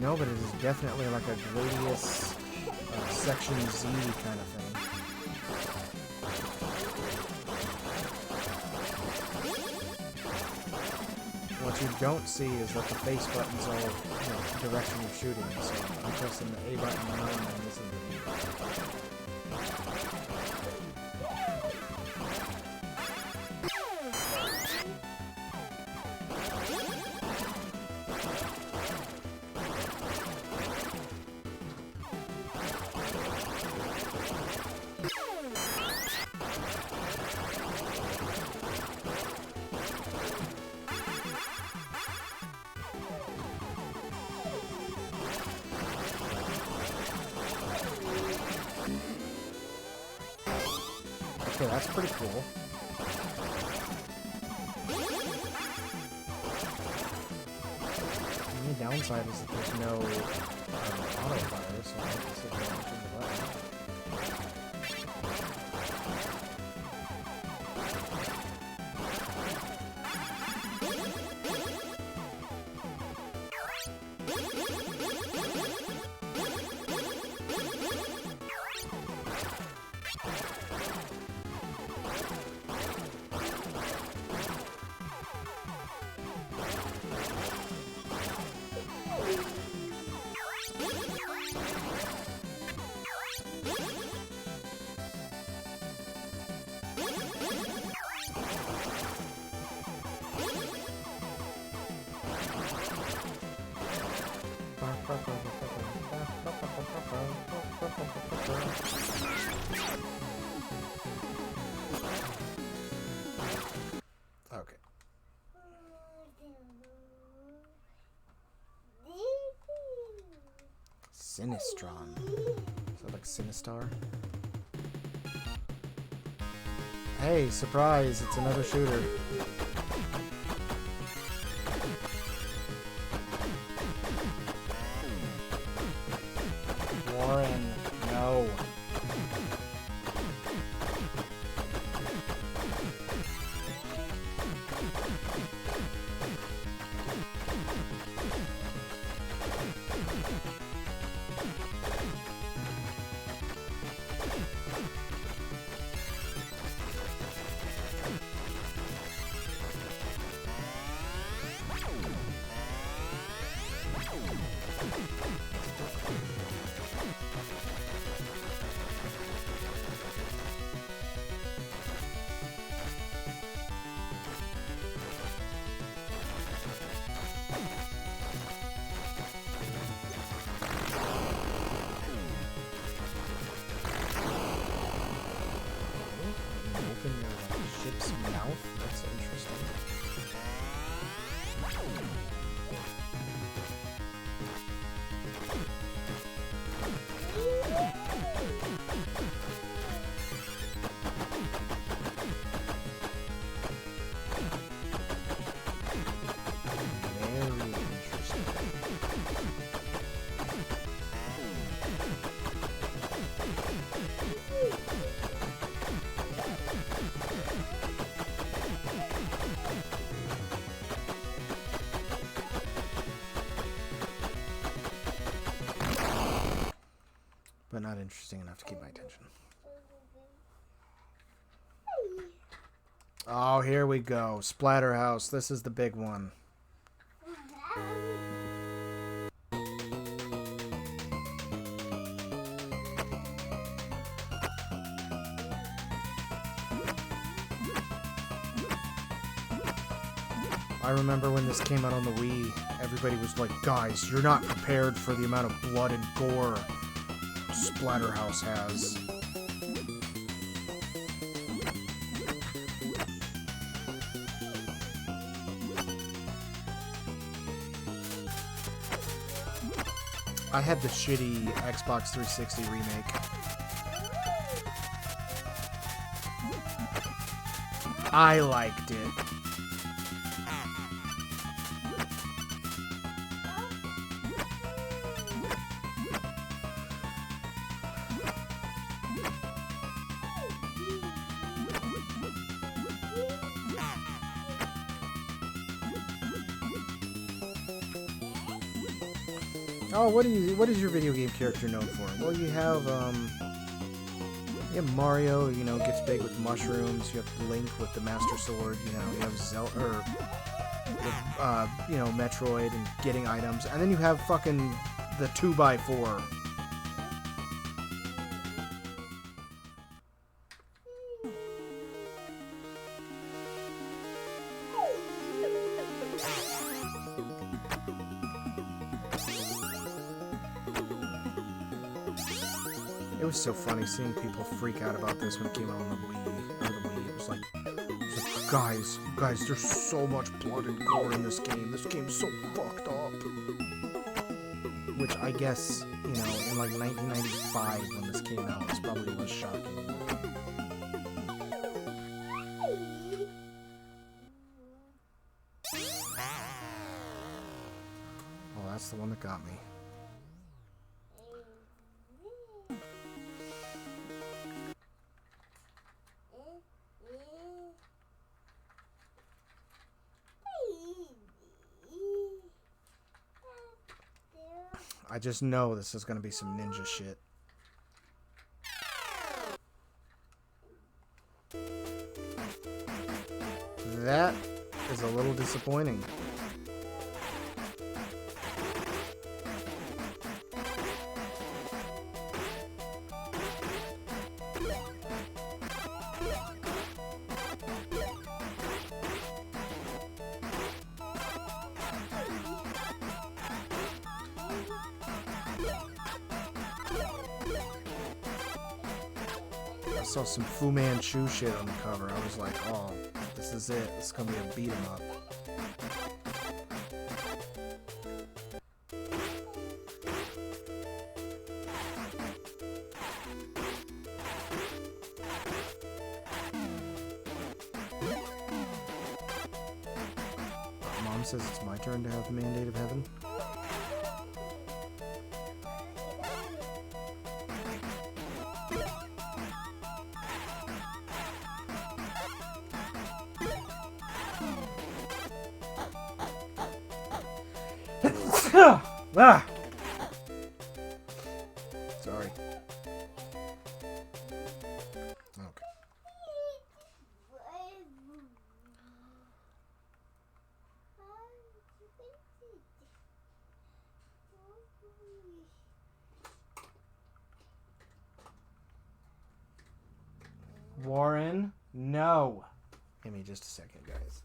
No, but it is definitely like a Gradius Section Z kind of thing. What you don't see is that the face button's all, you know, the direction you're shooting. So I'm pressing the A button now and then this is the B button. Okay, that's pretty cool. The only downside is that there's no auto fire, so I have to sit there and turn the button. Sinistron. Is that like Sinistar? Hey, surprise, it's another shooter. Warren, no. Open your ship's mouth? That's interesting. Very interesting. But not interesting enough to keep my attention. Oh, here we go. Splatterhouse. This is the big one. I remember when this came out on the Wii, everybody was like, guys, you're not prepared for the amount of blood and gore Splatterhouse has. I had the shitty Xbox 360 remake. I liked it. Oh, what is your video game character known for? Well, you have Mario, you know, gets big with mushrooms. You have Link with the Master Sword. You know, you have Zelda, or you know, Metroid and getting items, and then you have fucking the 2x4. It was so funny seeing people freak out about this when it came out on the Wii. It was like, guys, there's so much blood and gore in this game. This game's so fucked up. Which I guess, you know, in like 1995 when this came out, this probably was shocking. Well, that's the one that got me. I just know this is going to be some ninja shit. That is a little disappointing. I saw some Fu Manchu shit on the cover. I was like, oh, this is it. This is gonna be a beat 'em up. says it's my turn to have the Mandate of Heaven. Ah! Sorry. Okay. Warren, no. Give me just a second, guys.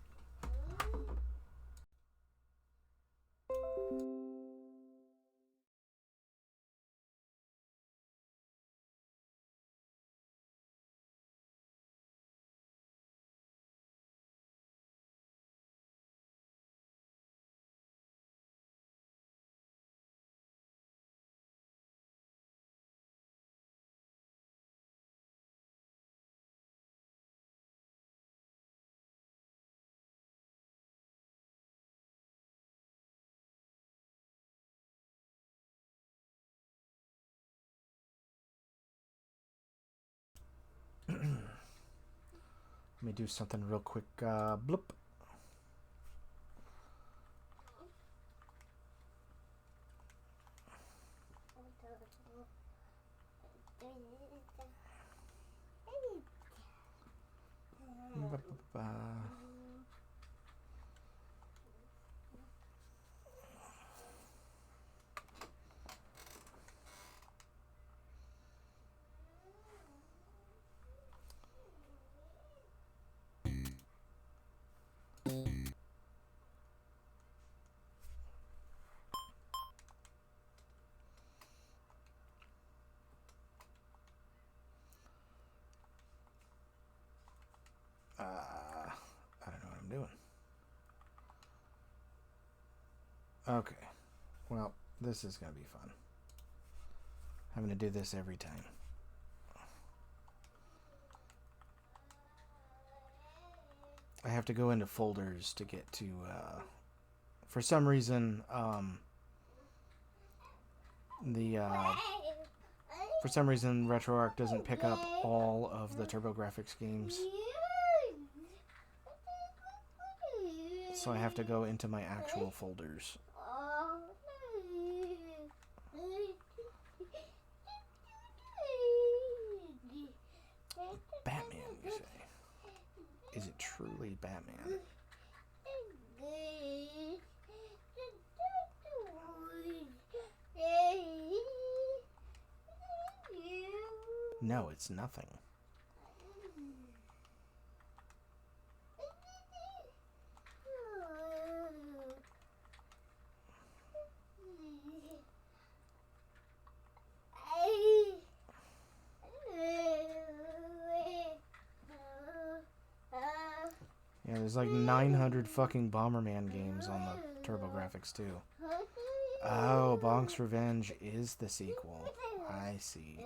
Let me do something real quick. Bloop. I don't know what I'm doing. Okay. Well, this is going to be fun. Having to do this every time. I have to go into folders to get to, for some reason, for some reason, RetroArch doesn't pick up all of the TurboGrafx games. So I have to go into my actual folders. Batman, you say? Is it truly Batman? No, it's nothing. Yeah, there's like 900 fucking Bomberman games on the TurboGrafx too. Oh, Bonk's Revenge is the sequel. I see.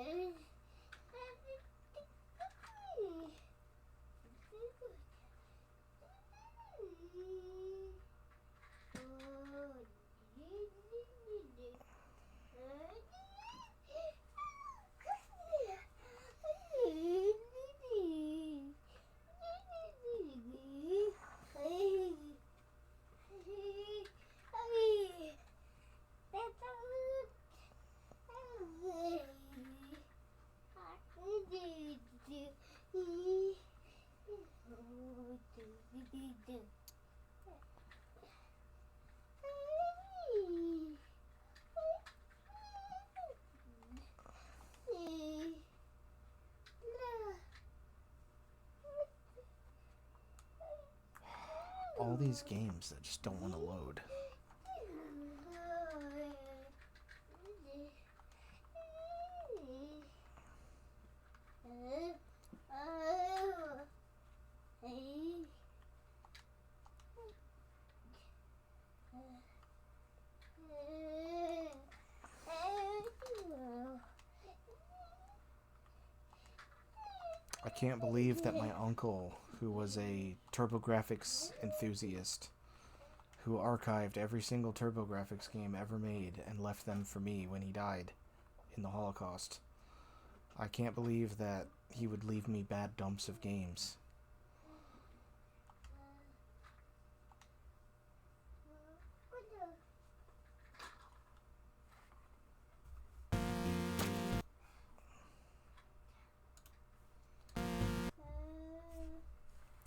All these games that just don't want to load. I can't believe that my uncle, who was a TurboGrafx enthusiast, who archived every single TurboGrafx game ever made and left them for me when he died in the Holocaust. I can't believe that he would leave me bad dumps of games.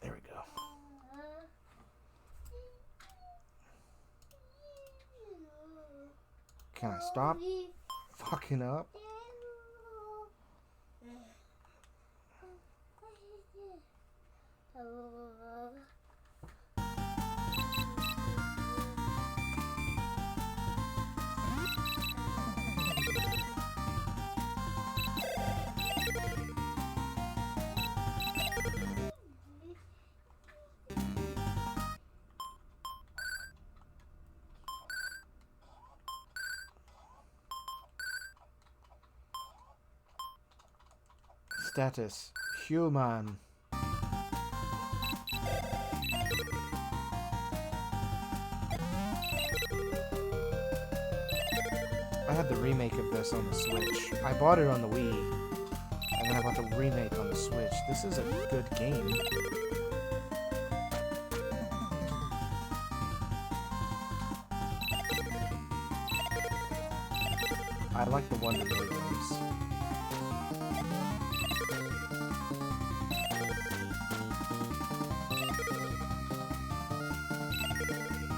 There we go. Can I stop fucking up? Status: human. I had the remake of this on the Switch. I bought it on the Wii, and then I bought the remake on the Switch. This is a good game. I like the Wonder Boy games.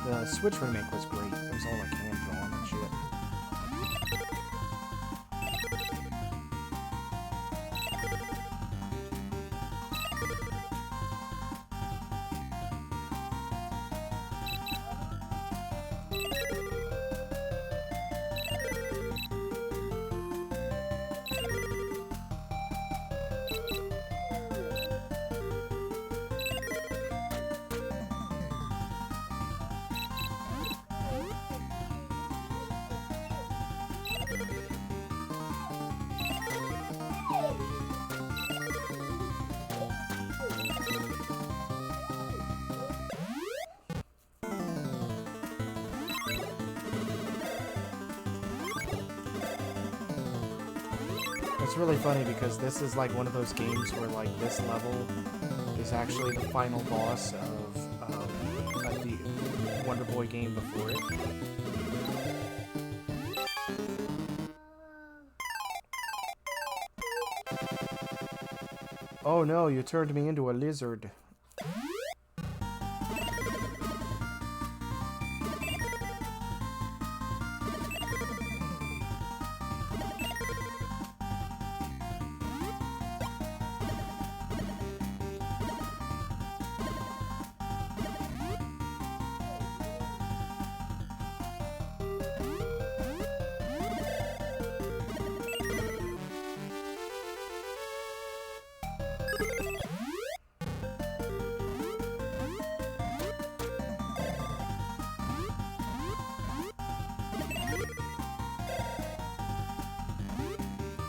The Switch remake was great. It was all like hand-drawn and shit. It's really funny because this is like one of those games where like this level is actually the final boss of the Wonder Boy game before it. Oh no, you turned me into a lizard.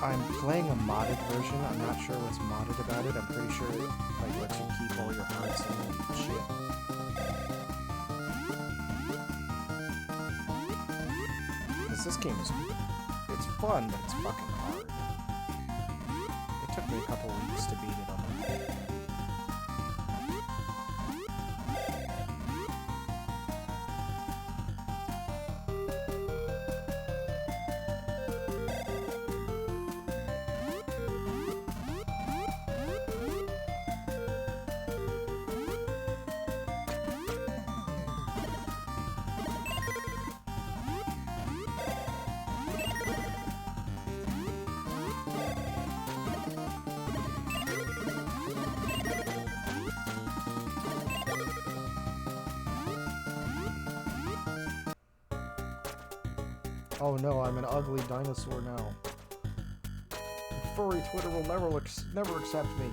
I'm playing a modded version. I'm not sure what's modded about it. I'm pretty sure it like lets you keep all your hearts and shit. Because this game is... it's fun, but it's fucking hard. It took me a couple weeks to beat it on my... Oh no, I'm an ugly dinosaur now. Furry Twitter will never accept me.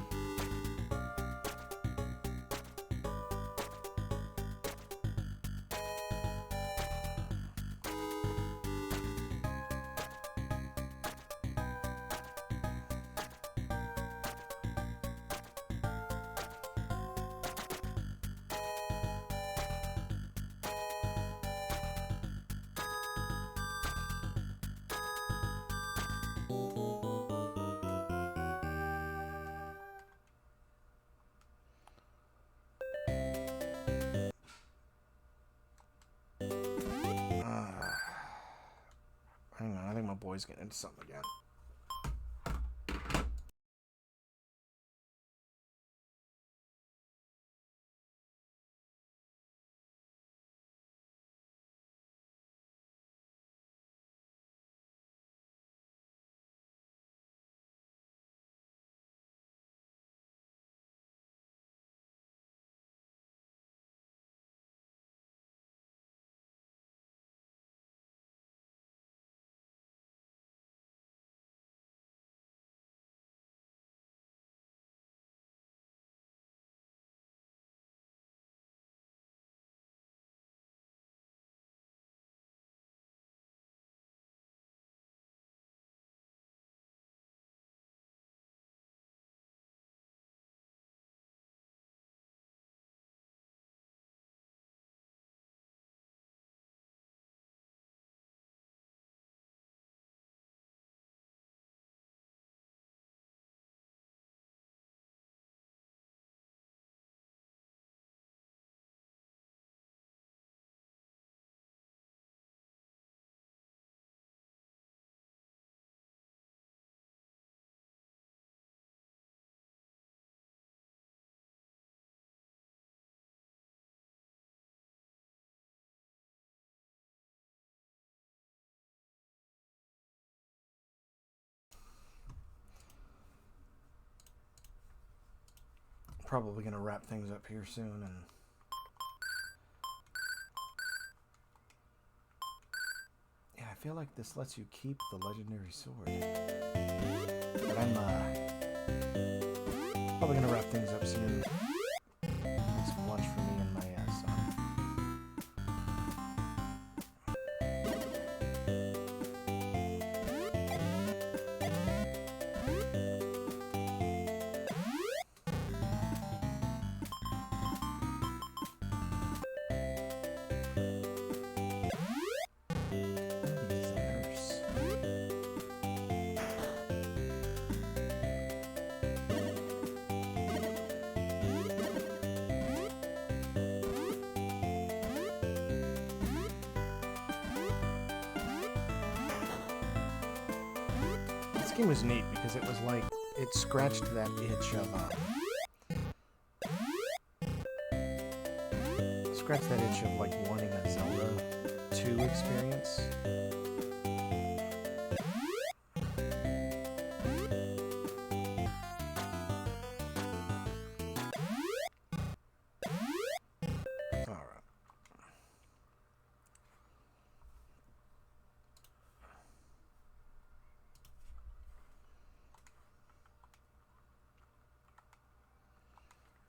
boys getting into something again. Probably gonna wrap things up here soon, and yeah, I feel like this lets you keep the legendary sword. But I'm probably gonna wrap things up soon. Make some lunch for me and my son. This game was neat because it was like, it scratched that itch of, like wanting a Zelda 2 experience. Alright.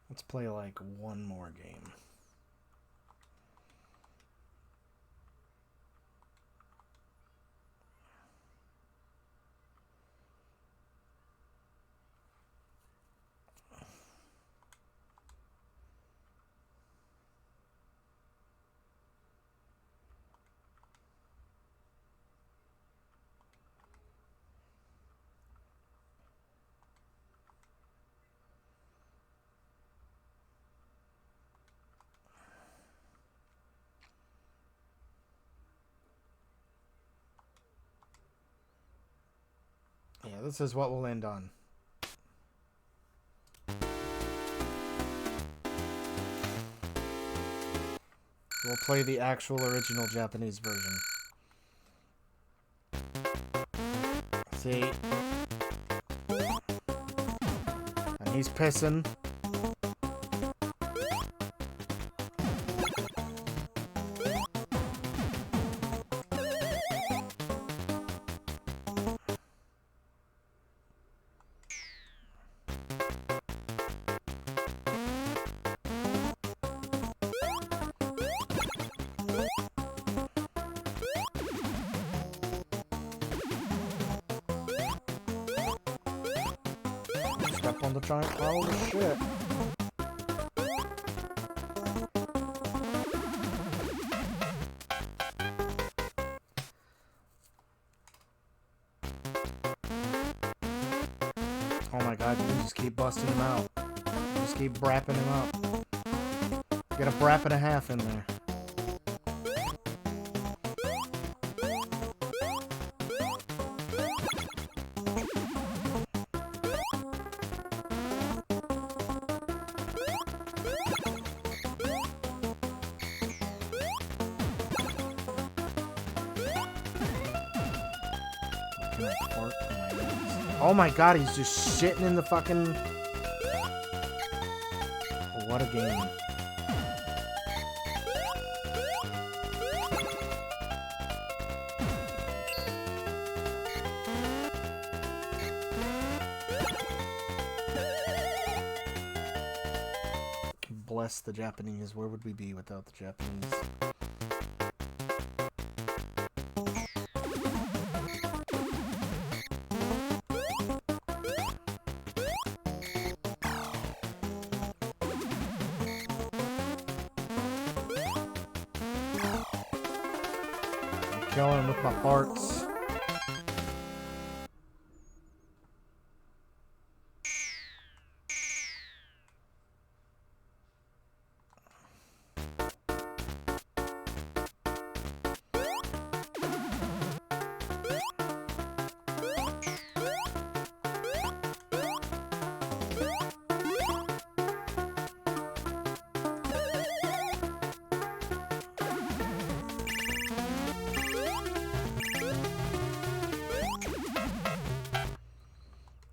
Let's play like one more game. Yeah, this is what we'll end on. We'll play the actual original Japanese version. See? And he's pissing. Step on the giant pile of shit. Oh my god, you can just keep busting him out. Just keep brapping him up. Get a brap and a half in there. Can I fart from my nose? Oh my god, he's just shitting in the fucking... What a game. Bless the Japanese. Where would we be without the Japanese? I'm killing him with my farts.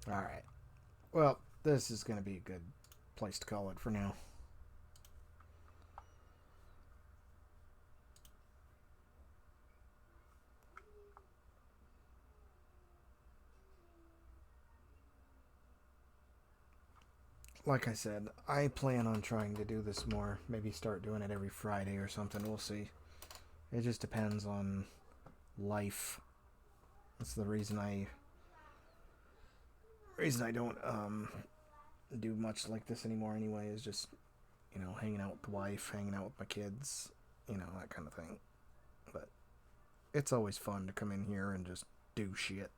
Alright. Well, this is going to be a good place to call it for now. Like I said, I plan on trying to do this more. Maybe start doing it every Friday or something. We'll see. It just depends on life. That's the reason I don't do much like this anymore anyway, is just, you know, hanging out with the wife, hanging out with my kids, you know, that kind of thing. But it's always fun to come in here and just do shit.